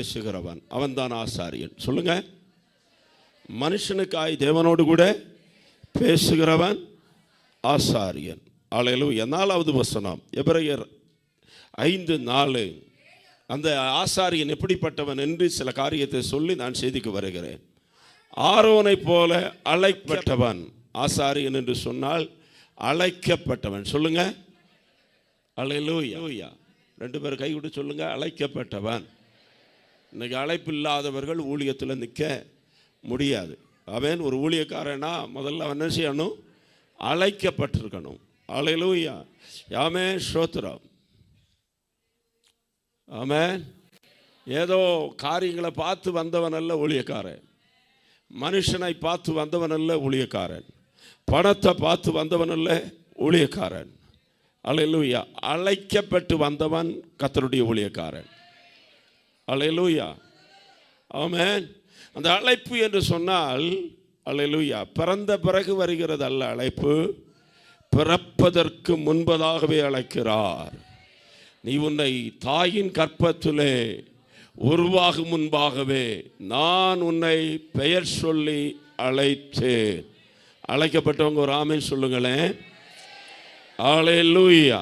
பேசுகிறவன் அவன் தான் ஆசாரியன். சொல்லுங்க, மனுஷனுக்காய் தேவனோடு கூட பேசுகிறவன் ஆசாரியன். அல்லேலூயா. 4வது வசனம் எபிரெயர் 5:4. அந்த ஆசாரியன் எப்படிப்பட்டவன் என்று சில காரியத்தை சொல்லி நான் செய்திக்கு வருகிறேன். ஆரோனை போல அழைக்கப்பட்டவன். ஆசாரியன் என்று சொன்னால் அழைக்கப்பட்டவன். சொல்லுங்க, அல்லேலூயா. 2 பேர் கை விட்டு சொல்லுங்க, அழைக்கப்பட்டவன். இன்னைக்கு அழைப்பு இல்லாதவர்கள் ஊழியத்தில் நிற்க முடியாது. அவன் ஒரு ஊழியக்காரனா முதல்ல அவன் என்ன செய்யணும்? அழைக்கப்பட்டிருக்கணும். அல்லேலூயா. ஆமென், ஸ்தோத்திரம். ஆமென். ஏதோ காரியங்களை பார்த்து வந்தவன் அல்ல ஊழியக்காரன். மனுஷனை பார்த்து வந்தவன் அல்ல ஊழியக்காரன். பணத்தை பார்த்து வந்தவன் அல்ல ஊழியக்காரன். அல்லேலூயா. அழைக்கப்பட்டு வந்தவன் கர்த்தருடைய ஊழியக்காரன். அல்லேலூயா. ஆமென். அந்த அழைப்பு என்று சொன்னால் அல்லேலூயா, பிறந்த பிறகு வருகிறது அல்ல அழைப்பு, பிறப்பதற்கு முன்பதாகவே அழைக்கிறார். நீ உன்னை தாயின் கற்பத்திலே உருவாகும் முன்பாகவே நான் உன்னை பெயர் சொல்லி அழைத்தேன். அழைக்கப்பட்டவங்க ஒரு ஆமென் சொல்லுங்களேன். அல்லேலூயா.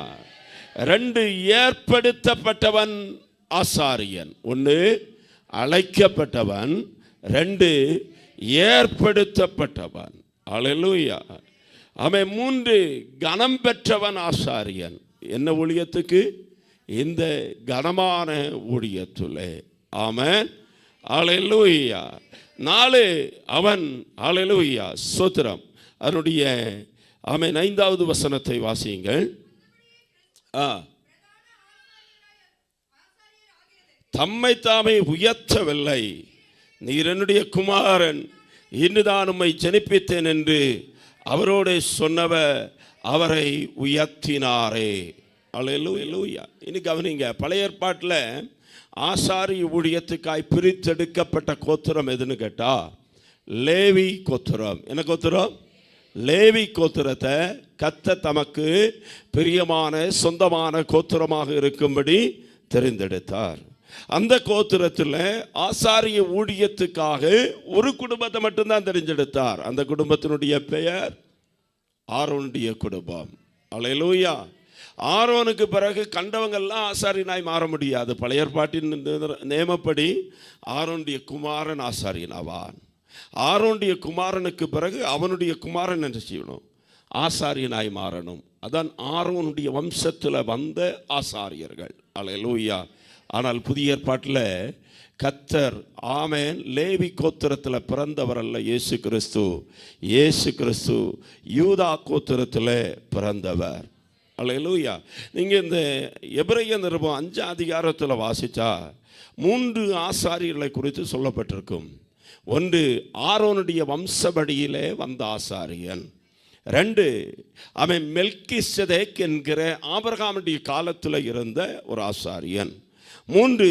2 ஏற்படுத்தப்பட்டவன் ஆசாரியன். 1 அழைக்கப்பட்டவன், 2 ஏற்படுத்தப்பட்டவன். அல்லேலூயா. அவன் 3 கனம் பெற்றவன் ஆசாரியன். என்ன ஊழியத்துக்கு? இந்த கனமான ஊழியத்திலே. ஆமென். அல்லேலூயா. 4 அவன் அல்லேலூயா ஸ்தோத்திரம். அதனுடைய ஆமென் 5வது வசனத்தை வாசியுங்கள். தம்மை தாமே உயர்த்தவில்லை, நீர் என்னுடைய குமாரன், இன்றுதான் உம்மை ஜனிப்பித்தேன் என்று அவரோடு சொன்னவர் அவரை உயர்த்தினாரே. அல்லேலூயா. இனி கவனிங்க, பழைய ஏற்பாட்டில் ஆசாரிய ஊழியத்துக்காய் பிரித்தெடுக்கப்பட்ட கோத்திரம் எதுன்னு கேட்டா லேவி கோத்திரம். என்ன கோத்திரம்? லேவி கோத்திரத்தை கர்த்தர் தமக்கு பிரியமான சொந்தமான கோத்திரமாக இருக்கும்படி தெரிந்தெடுத்தார். அந்த கோத்திரத்தில் ஆசாரிய ஊழியத்துக்காக ஒரு குடும்பத்தை மட்டும்தான் தெரிஞ்செடுத்தார். அந்த குடும்பத்தினுடைய பெயர் ஆரோனுடைய குடும்பம். அல்லேலூயா. ஆரோனுக்கு பிறகு கண்டவங்கெல்லாம் ஆசாரியனாய் மாற முடியாது. பழைய ஏற்பாட்டின் நியமப்படி ஆரோனுடைய குமாரன் ஆசாரியன் ஆவான். ஆரோனுடைய குமாரனுக்கு பிறகு அவனுடைய குமாரன் என்ன செய்யணும்? ஆசாரியனாய் மாறணும். அதான் ஆரோனுடைய வம்சத்தில் வந்த ஆசாரியர்கள். அல்லேலூயா. ஆனால் புதிய ஏற்பாட்டில் கர்த்தர் ஆமென் லேவி கோத்திரத்தில் பிறந்தவர் அல்ல இயேசு கிறிஸ்து. இயேசு கிறிஸ்து யூதா கோத்திரத்தில் பிறந்தவர். அல்லேலூயா. நீங்கள் இந்த எபிரெய நிருபம் 5 அதிகாரத்தில் வாசித்தா 3 ஆசாரியர்களை குறித்து சொல்லப்பட்டிருக்கும். 1 ஆரோனுடைய வம்சபடியிலே வந்த ஆசாரியன். 2 அவன் மெல்கிசேதேக் என்கிற ஆபிரகாமுடைய காலத்தில் இருந்த ஒரு ஆசாரியன். 3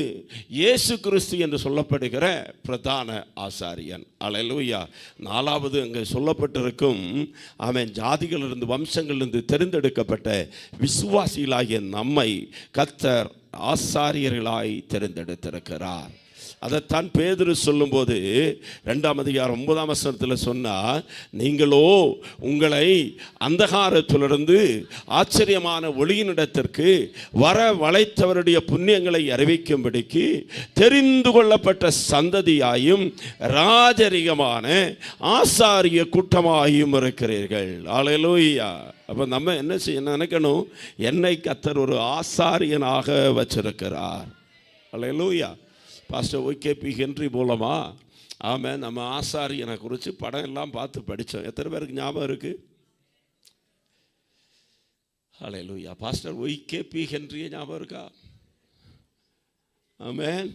இயேசு கிறிஸ்து என்று சொல்லப்படுகிற பிரதான ஆசாரியன். அல்லேலூயா. 4வது அங்கே சொல்லப்பட்டிருக்கும் அவன் ஜாதிகளிலிருந்து வம்சங்களிலிருந்து தெரிந்தெடுக்கப்பட்ட விசுவாசிகளாகிய நம்மை கர்த்தர் ஆசாரியர்களாய் தெரிந்தெடுத்திருக்கிறார். அதைத்தான் பேதுரு சொல்லும்போது 2ஆம் அதிகாரம் 9ஆம் வசனத்தில் சொன்னார், நீங்களோ உங்களை அந்தகாரத்திலிருந்து ஆச்சரியமான ஒளியினிடத்திற்கு வர வளைத்தவருடைய புண்ணியங்களை அறிவிக்கும்படிக்கு தெரிந்து கொள்ளப்பட்ட சந்ததியாயும் ராஜரிகமான ஆசாரிய கூட்டமாயும் இருக்கிறீர்கள். அல்லேலூயா. அப்போ நம்ம என்ன செய்ய நினைக்கணும்? என்னை கர்த்தர் ஒரு ஆசாரியனாக வச்சிருக்கிறார். அல்லேலூயா. பாஸ்டர் ஒய்கேபி ஹென்றி மூலமா ஆமாம் நம்ம ஆசாரியனை குறித்து படம் எல்லாம் பார்த்து படித்தோம். எத்தனை பேருக்கு ஞாபகம் இருக்குது? அல்லேலூயா. பாஸ்டர் ஒய்கேபி ஹென்ரியை ஞாபகம் இருக்கா? ஆமென்.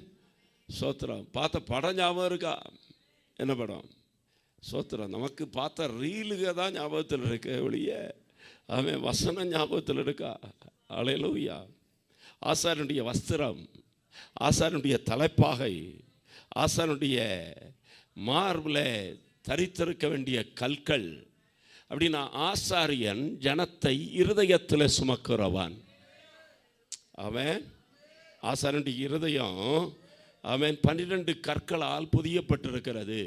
சோத்திரம். பார்த்த படம் ஞாபகம் இருக்கா? என்ன படம்? சோத்திரம். நமக்கு பார்த்த ரீலுக தான் ஞாபகத்தில் இருக்க ஒழிய ஆமென் வசனம் ஞாபகத்தில் இருக்கா? அல்லேலூயா. ஆசாரியனுடைய வஸ்திரம், ஆசாரியனுடைய தலைப்பாகை, ஆசாரியனுடைய மார்பில் தரித்திருக்க வேண்டிய கற்கள். அப்படின்னா ஆசாரியன் ஜனத்தை இருதயத்தில் சுமக்கிறவன். அவன் ஆசாரியனுடைய இருதயம் ஆமென் 12 கற்களால் புதியப்பட்டிருக்கிறது.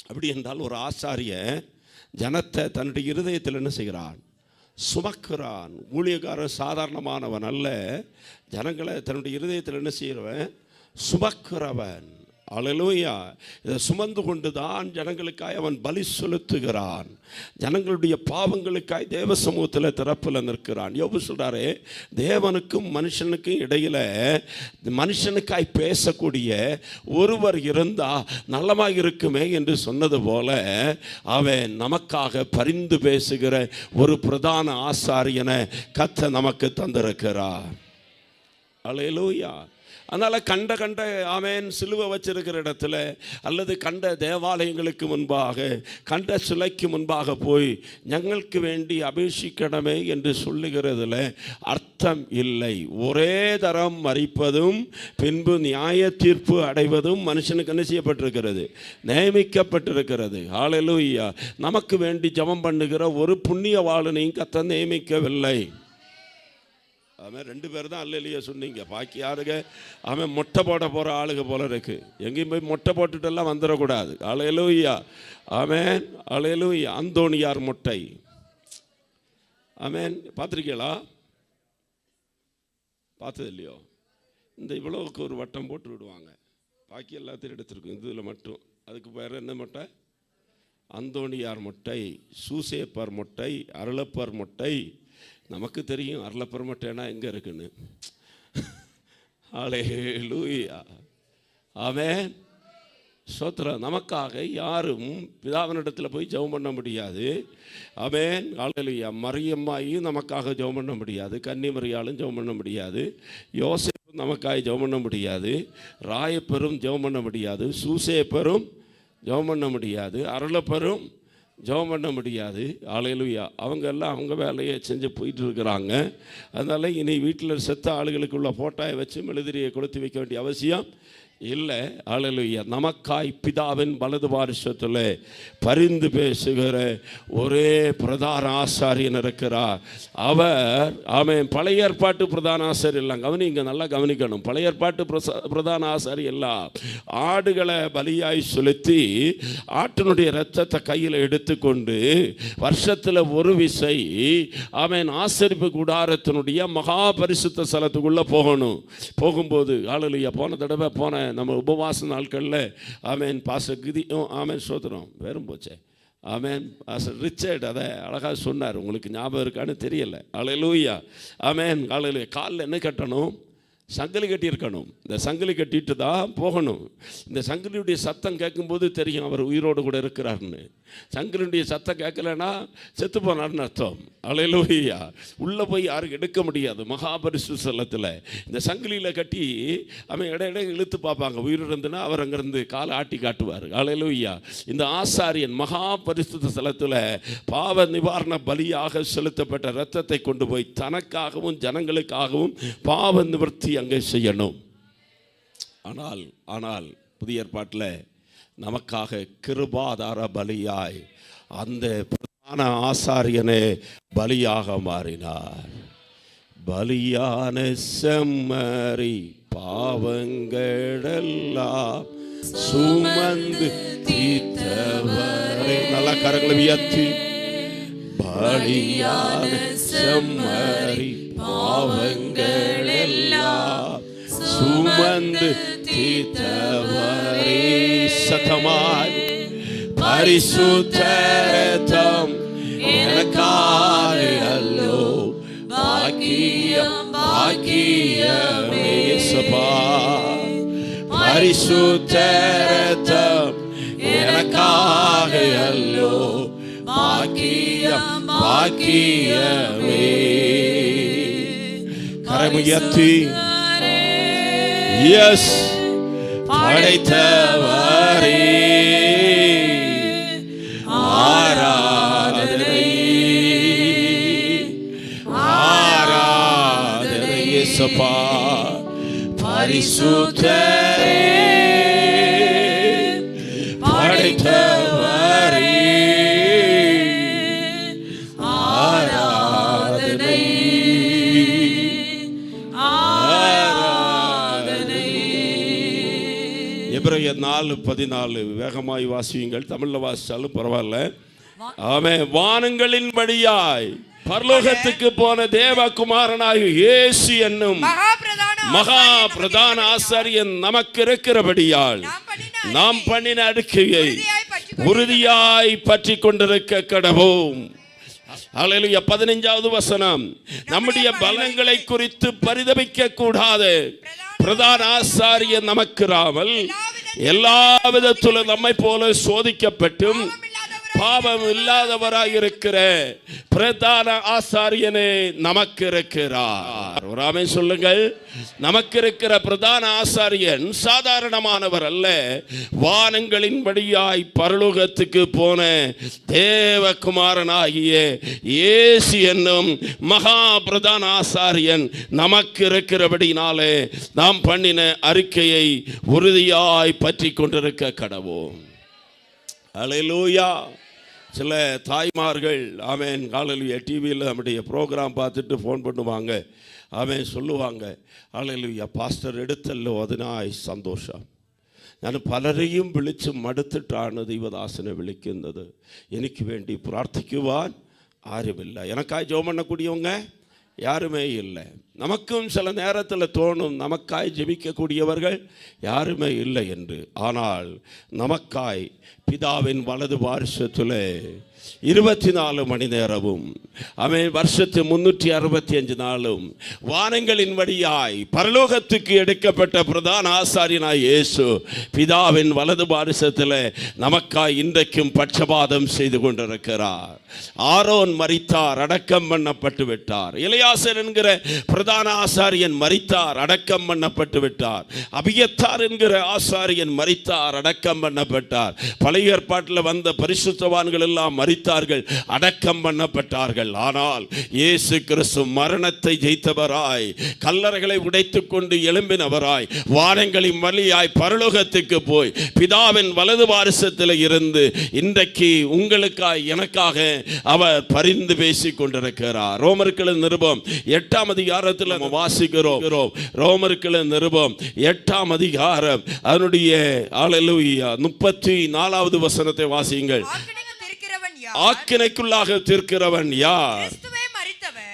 அப்படி என்றால் ஒரு ஆசாரியன் ஜனத்தை தன்னுடைய இருதயத்தில் என்ன செய்கிறான்? சுமக்கிறான். ஊழியக்காரன் சாதாரணமானவன் அல்ல, ஜனங்களை தன்னுடைய இருதயத்தில் என்ன செய்கிறவன்? சுமக்கிறவன். அல்லேலூயா. இதை சுமந்து கொண்டு தான் ஜனங்களுக்காய் அவன் பலி செலுத்துகிறான். ஜனங்களுடைய பாவங்களுக்காய் தேவ சமூகத்தில் திறப்பில் நிற்கிறான். யோபு சொல்கிறாரே, தேவனுக்கும் மனுஷனுக்கும் இடையில் மனுஷனுக்காய் பேசக்கூடிய ஒருவர் இருந்தால் நல்லமாக இருக்குமே என்று சொன்னது போல அவன் நமக்காக பரிந்து பேசுகிற ஒரு பிரதான ஆசாரியனை கர்த்தர் நமக்கு தந்திருக்கிறார். அல்லேலூயா. அதனால் கண்ட ஆமென் சிலுவை வச்சிருக்கிற இடத்துல அல்லது கண்ட தேவாலயங்களுக்கு முன்பாக கண்ட சிலைக்கு முன்பாக போய் ഞങ്ങൾക്ക് வேண்டி அபிஷேகிக்கணுமே என்று சொல்லுகிறதுல அர்த்தம் இல்லை. ஒரே தரம் மரிப்பதும் பின்பு நியாய தீர்ப்பு அடைவதும் மனுஷனுக்கு என்ன செய்யப்பட்டிருக்கிறது? நியமிக்கப்பட்டிருக்கிறது. ஹல்லேலூயா. நமக்கு வேண்டி ஜெபம் பண்ணுகிற ஒரு புண்ணியவாளனையும் கர்த்தர் நியமிக்கவில்லை. அவன் 2 பேர் தான் அல்லேலூயா சொன்னீங்க. பாக்கி யாருங்க? அவன் மொட்டை போட போகிற ஆளுங்க போல இருக்கு. எங்கேயும் போய் மொட்டை போட்டுட்டெல்லாம் வந்துடக்கூடாது. அல்லேலூயா. ஆமென். அல்லேலூயா. அந்தோணியார் மொட்டை. ஆமென். பார்த்துருக்கீங்களா? பார்த்தது இல்லையோ? இந்த இவ்வளவுக்கு ஒரு வட்டம் போட்டு விடுவாங்க, பாக்கி எல்லாத்தையும் எடுத்துருக்கும். இதில் மட்டும் அதுக்கு பேர் என்ன மொட்டை? அந்தோணியார் மொட்டை, சூசேப்பர் மொட்டை, அருளப்பர் மொட்டை. நமக்கு தெரியும் அருளப்பர் மொட்டைனா எங்கே இருக்குன்னு. ஹல்லேலூயா. ஆமென். ஸ்தோத்திரம். நமக்காக யாரும் பிதாவினிடத்தில் போய் ஜெபம் பண்ண முடியாது. ஆமென். ஹல்லேலூயா. மரியம்மாயும் நமக்காக ஜெபம் பண்ண முடியாது. கன்னிமரியாலும் ஜெபம் பண்ண முடியாது. யோசேப்பும் நமக்காக ஜெபம் பண்ண முடியாது. ராயப்பெரும் ஜெபம் பண்ண முடியாது. சூசேப்பரும் ஜெபம் பண்ண முடியாது. அருளப்பெரும் ஜெபம் பண்ண முடியாது. அல்லேலூயா. அவங்க எல்லாம் அவங்க வேலையை செஞ்சு போயிட்டு இருக்கிறாங்க. அதனால் இனி வீட்டில் செத்த ஆளுகளுக்குள்ள போட்டாயை வச்சு மெழுதிரியை கொளுத்தி வைக்க வேண்டிய அவசியம் இல்லை. அல்லேலூயா. நமக்காய் பிதாவின் வலது பார்சத்தில் பரிந்து பேசுகிற ஒரே பிரதான ஆசாரியன் இருக்கிறார். அவர் ஆமென் பழைய ஏற்பாட்டு பிரதான ஆசாரியர் எல்லாம் கவனிங்க, நல்லா கவனிக்கணும். பழைய ஏற்பாட்டு பிரதான ஆசாரியர் எல்லாம் ஆடுகளை பலியாய் செலுத்தி ஆட்டினுடைய இரத்தத்தை கையில் எடுத்துக்கொண்டு வருஷத்தில் ஒரு விசை ஆமென் ஆசரிப்பு கூடாரத்தினுடைய மகா பரிசுத்த ஸ்தலத்துக்குள்ளே போகணும். போகும்போது அல்லேலூயா போன தடவை போன நம்ம உபவாச நாட்களில் ஆமென் பாசகிதியும் ஆமென் சோதரம் வேறும் போச்சே. ஆமென் ரிச்சர்ட் அதை அழகாக சொன்னார். உங்களுக்கு ஞாபகம் இருக்கான்னு தெரியலை. அல்லேலூயா. ஆமென். அல்லேலூயா. காலில் என்ன கட்டணும்? சங்கிலி கட்டியிருக்கணும். இந்த சங்கிலி கட்டிட்டு தான் போகணும். இந்த சங்கிலியுடைய சத்தம் கேட்கும்போது தெரியும் அவர் உயிரோடு கூட இருக்கிறார்னு. சங்கிலியுடைய சத்தம் கேட்கலன்னா செத்து போனார்னு அர்த்தம். அல்லேலூயா. உள்ளே போய் யாரும் எடுக்க முடியாது. மகாபரிசு ஸ்தலத்தில் இந்த சங்கிலியில் கட்டி அவன் இடையிட இழுத்து பார்ப்பாங்க. உயிர் இருந்துன்னா அவர் அங்கேருந்து காலை ஆட்டி காட்டுவார். அல்லேலூயா. இந்த ஆசாரியன் மகா பரிசுத்த ஸ்தலத்தில் பாவ நிவாரண பலியாக செலுத்தப்பட்ட இரத்தத்தை கொண்டு போய் தனக்காகவும் ஜனங்களுக்காகவும் பாவ நிவர்த்தி அங்கே செய்யணும். ஆனால் புதிய ஏற்பாட்டில் நமக்காக கிருபாதார பலியாய் அந்த பிரதான ஆசாரியனே பலியாக மாறினார். பலியான செம்மறி பாவங்களெல்லாம் சுமந்து தீர்த்தவரே. நல்லா கரங்களை உயர்த்தி பலியான செம்மறி பாவங்களெல்லாம் சுமந்து தீர்த்தவரே. சத்தமாய் பரிசுத்த இரத்தம் எனக்காக அல்லோ பாக்கியம் பாக்கியமே சபா. பரிசுத்த இரத்தம் எனக்காக அல்லோ பாக்கியம் பாக்கியமே. கரமுயர்த்தி எஸ் படைத்தவரே ஆராதனை ஆராதனை இயேசுப்பா. பரிசுத்தரே படைத்தவரே ஆராதனை ஆராதனை எபிரேயர் 4:14 வேகமாய் வாசியுங்கள். தமிழ்ல வாசிச்சாலும் பரவாயில்ல. ஆமென். வானங்களின் வழியாய் பரலோகத்துக்கு போன தேவகுமாரனாகிய இயேசு என்னும் மகா பிரதான ஆசாரியன் நமக்கு இருக்கிறபடியால் நாம் பண்ணின அடுக்கையை உறுதியாய் பற்றி கொண்டிருக்க கடவோம். அல்லேலூயா. 15வது வசனம், நம்முடைய பலங்களை குறித்து பரிதபிக்க கூடாது. பிரதான ஆசாரியன் நமக்குறாமல் எல்லா விதத்திலும் நம்மை போல சோதிக்கப்பட்டும் பாவம் இல்லாதவராய் இருக்கிற பிரதான ஆசாரியனே நமக்கு இருக்கிறார். ஒரு ஆமென் சொல்லுங்கள். நமக்கு இருக்கிற பிரதான ஆசாரியன் சாதாரணமானவர் அல்ல. வானங்களின் வழியாய் பரலோகத்துக்கு போன தேவகுமாரனாகிய இயேசு என்னும் மகா பிரதான ஆசாரியன் நமக்கு இருக்கிறபடினாலே நாம் பண்ணின அறிக்கையை உறுதியாய் பற்றி கொண்டிருக்க கடவோம். அல்லேலூயா. சில தாய்மார்கள் ஆமென் ஹல்லேலூயா டிவியில் நம்முடைய ப்ரோக்ராம் பார்த்துட்டு ஃபோன் பண்ணுவாங்க. ஆமென் சொல்லுவாங்க, ஹல்லேலூயா பாஸ்டர் എടുത്തല്ലോ അതിനായി സന്തോഷം. ഞാൻ പലരെയും വിളിച്ച് മടുത്തിട്ടാണ് ദൈവദാസനെ വിളിക്കുന്നത്. എനിക്ക് വേണ്ടി പ്രാർത്ഥിക്കുവാൻ ആരുമില്ല. எனக்காய் ஜெபம் பண்ணக்கூடியவங்க யாருமே இல்லை. நமக்கும் சில நேரத்தில் தோணும் நமக்காய் ஜெபிக்கக்கூடியவர்கள் யாருமே இல்லை என்று. ஆனால் நமக்காய் பிதாவின் வலது பார்சத்தில் 24 மணி நேரமும் அவன் வருஷத்து 365 நாளும் வானங்களின் வழியாய் பரலோகத்துக்கு எடுக்கப்பட்ட பிரதான ஆசாரியனாய் இயேசு பிதாவின் வலது பார்சத்தில் நமக்காய் இன்றைக்கும் பட்சபாதம் செய்து கொண்டிருக்கிறார். ஆரோன் மரித்தார், அடக்கம் பண்ணப்பட்டு விட்டார். எலியாசர் என்கிற பிரதான ஆசாரியன் மரித்தார், அடக்கம் பண்ணப்பட்டு விட்டார். அபியத்தார் என்கிற ஆசாரியன் மரித்தார், அடக்கம் பண்ணப்பட்டார். பழைய ஏற்பாட்டில் வந்த பரிசுத்தவான்கள் எல்லாம் மரித்தார்கள், அடக்கம் பண்ணப்பட்டார்கள். ஆனால் இயேசு கிறிஸ்து மரணத்தை ஜெயித்தவராய் கல்லறைகளை உடைத்துக் கொண்டு எழும்பினவராய் வானங்களின் வழியாய் பரலோகத்துக்கு போய் பிதாவின் வலது பார்சத்தில் இருந்து இன்றைக்கு உங்களுக்காய் எனக்காக அவர் பரிந்து பேசிக் கொண்டிருக்கிறார். ரோமர்கள் நிருபம் 8ஆம் அதிகாரத்தில் நம்ம வாசிக்கிறோம். ரோமர்கள் நிருபம் 8ஆம் அதிகாரம் அதனுடைய அல்லேலூயா 34வது வசனத்தை வாசியுங்கள். ஆக்கினைக்குள்ளாக தீர்க்கிறவன் யார்?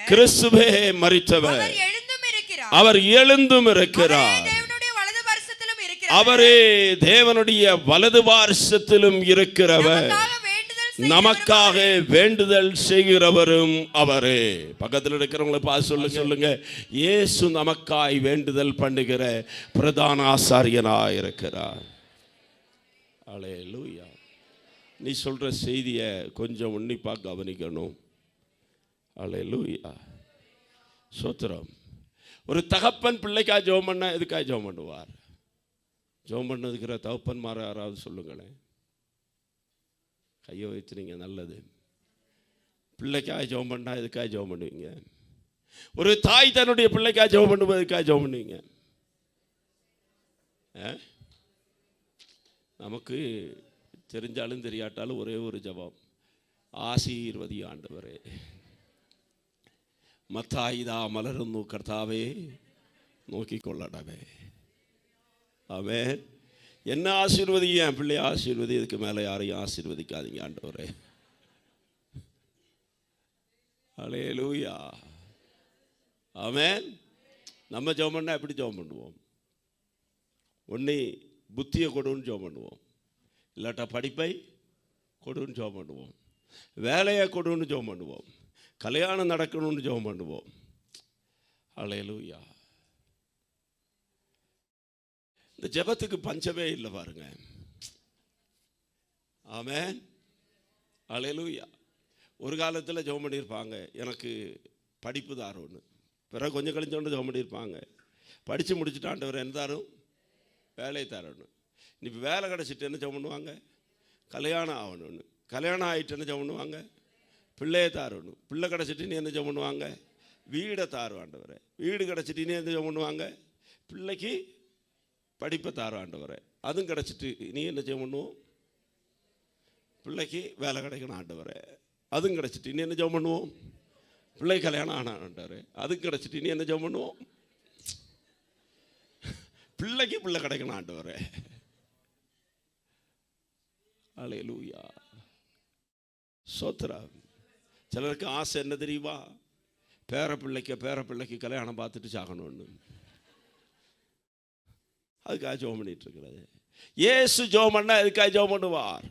கிறிஸ்துவே மரித்தவர், அவர் எழுந்தும் இருக்கிறார். அவரே தேவனுடைய வலது பார்சத்திலும் இருக்கிறவர், நமக்காக வேண்டுதல் செய்கிறவரும் அவரே. பக்கத்தில் இருக்கிறவங்களை பார்த்து சொல்லுங்க, இயேசு நமக்காய் வேண்டுதல் பண்ணுகிற பிரதான ஆசாரியனாய் இருக்கிறார். அல்லேலூயா. நீ சொல்ற செய்தியை கொஞ்சம் உன்னிப்பாக கவனிக்கணும். அல்லேலூயா. சோத்திரம். ஒரு தகப்பன் பிள்ளைக்காக ஜெபம் பண்ண எதுக்காக ஜெபம் பண்ணுவார்? ஜெபம் பண்ணதுக்கிற தகப்பன்மார யாராவது சொல்லுங்களேன். கையை வைத்துனீங்க, நல்லது. பிள்ளைக்காக ஜெபம் பண்ணா எதுக்காக ஜெபம் பண்ணுவீங்க? ஒரு தாய் தன்னுடைய பிள்ளைக்காக ஜெபம் பண்ணுவதுக்காக ஜெபம் பண்ணுவீங்க. நமக்கு தெரிஞ்சாலும் தெரியாட்டாலும் ஒரே ஒரு ஜெபம், ஆசீர்வதி ஆண்டவரே. മത്തായിതാ മലരുന്നു കർത്താവേ നോക്കിക്കൊള്ളണമേ. ആമേൻ. என்ன ஆசீர்வதிங்க, என் பிள்ளைய ஆசீர்வதி, இதுக்கு மேலே யாரையும் ஆசீர்வதிக்காதீங்க ஆண்டவரே. அல்லேலூயா. ஆமேன். நம்ம ஜெபம் பண்ணால் எப்படி ஜெபம் பண்ணுவோம்? ஒன்று புத்தியை கொடுன்னு ஜெபம் பண்ணுவோம், இல்லாட்டா படிப்பை கொடுன்னு ஜெபம் பண்ணுவோம், வேலையை கொடுன்னு ஜெபம் பண்ணுவோம், கல்யாணம் நடக்கணும்னு ஜெபம் பண்ணுவோம். அல்லேலூயா. இந்த ஜெபத்துக்கு பஞ்சமே இல்லை பாருங்க. ஆமென். அல்லேலூயா. ஒரு காலத்தில் ஜெபம் பண்ணியிருப்பாங்க, எனக்கு படிப்பு தாரோன்னு. பிறகு கொஞ்சம் கழிஞ்சோன்னு ஜெபம் பண்ணியிருப்பாங்க, படித்து முடிச்சுட்டு ஆண்டவர் என்ன தாரும்? வேலை தரணும். இப்போ வேலை கிடச்சிட்டு என்ன ஜெபம் பண்ணுவாங்க? கல்யாணம் ஆகணும்னு. கல்யாணம் ஆகிட்டு என்ன ஜெபம் பண்ணுவாங்க? பிள்ளையை தாரணும். பிள்ளை கிடச்சிட்டு நீ என்ன ஜெபம் பண்ணுவாங்க? வீடை தாரும் ஆண்டவரை. வீடு கிடச்சிட்டு நீ என்ன ஜெபம் பண்ணுவாங்க? பிள்ளைக்கு படிப்பை தாரும் ஆண்டவரை. அதுவும் கிடச்சிட்டு நீ என்ன ஜெபம் பண்ணுவோம்? பிள்ளைக்கு வேலை கிடைக்கணும் ஆண்டவரை. அதுவும் கிடச்சிட்டு நீ என்ன ஜெபம் பண்ணுவோம்? பிள்ளை கல்யாணம் ஆன ஆண்டவரை. அதுவும் கிடச்சிட்டு நீ என்ன ஜெபம் பண்ணுவோம்? பிள்ளைக்கு பிள்ளை கிடைக்கணும் ஆண்டவரை. அல்லேலூயா. சோத்ரா. சிலருக்கு ஆசை என்ன தெரியுமா? பேரப்பிள்ளைக்கு கல்யாணம் பார்த்துட்டு சாகணும்னு. அதுக்காக ஜெபம் பண்ணிட்டு இருக்கிறது. இயேசு ஜெபம் பண்ணா அதுக்காக ஜெபம் பண்ணுவார்.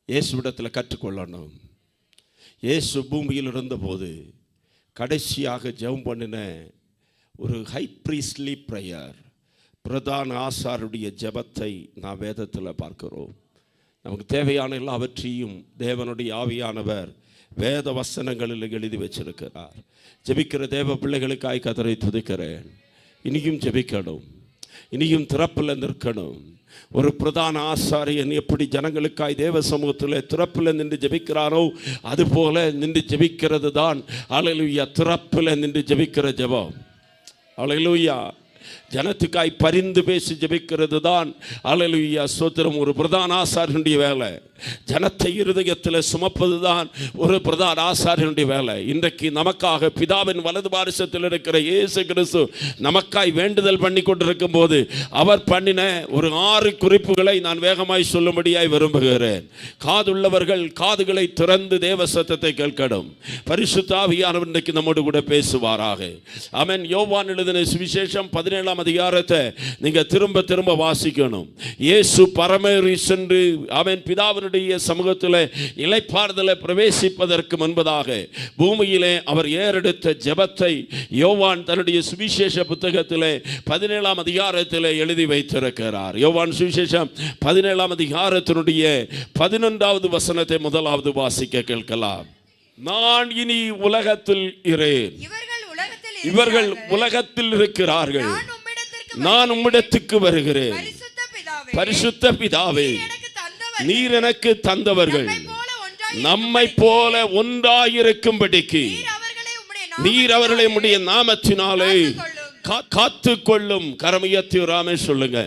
இயேசுவிடத்தில் கற்றுக்கொள்ளணும். இயேசு பூமியில் இருந்தபோது கடைசியாக ஜெபம் பண்ணின ஒரு ஹை ப்ரீஸ்ட்லி ப்ரேயர், பிரதான ஆசாருடைய ஜெபத்தை நாம் வேதத்தில் பார்க்கிறோம். நமக்கு தேவையான எல்லாவற்றையும் தேவனுடைய ஆவியானவர் வேத வசனங்களில் எழுதி வச்சிருக்கிறார். ஜெபிக்கிற தேவ பிள்ளைகளுக்காய் கர்த்தரை துதிக்கிறேன். இனியும் ஜெபிக்கணும், இனியும் திறப்பில் நிற்கணும். ஒரு பிரதான ஆசாரியன் எப்படி ஜனங்களுக்காய் தேவ சமூகத்தில் திறப்பில் நின்று ஜெபிக்கிறாரோ அதுபோல நின்று ஜெபிக்கிறது தான் அல்லேலூயா திறப்பில் நின்று ஜெபிக்கிற ஜெபம். அல்லேலூயா. ஜனத்துக்காய் பரிந்து பேசி ஜெபிக்கிறது தான் அல்லேலூயா ஸ்தோத்திரம் ஒரு பிரதான ஆசாரியனுடைய வேலை. ஜனத்தை இருதயத்தில் சுமப்பது தான் ஒரு பிரதான ஆசாரியனுடைய வேலை. இன்றைக்கு நமக்காக பிதாவின் வலது பாரிசத்தில் இருக்கிற இயேசு கிறிஸ்து நமக்காய் வேண்டுதல் பண்ணி கொண்டிருக்கும் போது அவர் பண்ணின ஒரு 6 குறிப்புகளை நான் வேகமாய் சொல்லும்படியாய் விரும்புகிறேன். காதுள்ளவர்கள் காதுகளை திறந்து தேவ சத்தத்தை கேட்கணும். பரிசுத்த ஆவியானவர் இன்றைக்கு நம்மோடு கூட பேசுவாராக. ஆமென். யோவான் எழுதின சுவிசேஷம் 17ஆம் அதிகாரத்தை நீங்க திரும்ப திரும்ப வாசிக்கணும். இயேசு பரமேறி சென்று அவன் பிதாவினுடைய சமூகத்தில் இளைப்பாறுதலை பிரவேசிப்பதற்கு முன்பதாக பூமியிலே அவர் ஏறெடுத்த ஜெபத்தை யோவான் தன்னுடைய சுவிசேஷ புத்தகத்திலே 17ஆம் அதிகாரத்தில் எழுதி வைத்திருக்கிறார். யோவான் சுவிசேஷம் 17ஆம் அதிகாரத்தினுடைய 11வது வசனத்தை முதலாவது வாசிக்க கேட்கலாம். நான் இனி உலகத்தில் இரேன், இவர்கள் உலகத்தில் இருக்கிறார்கள், நான் உம்மிடத்துக்கு வருகிறேன். பரிசுத்த பிதாவே, நீர் எனக்கு தந்தவர்கள் நம்மை போல ஒன்றாயிருக்கும்படிக்கு நீர் அவர்களை உம்முடைய நாமத்தினாலே காத்துக்கொள்ளும். கரமையத்தி ராமே சொல்லுங்க.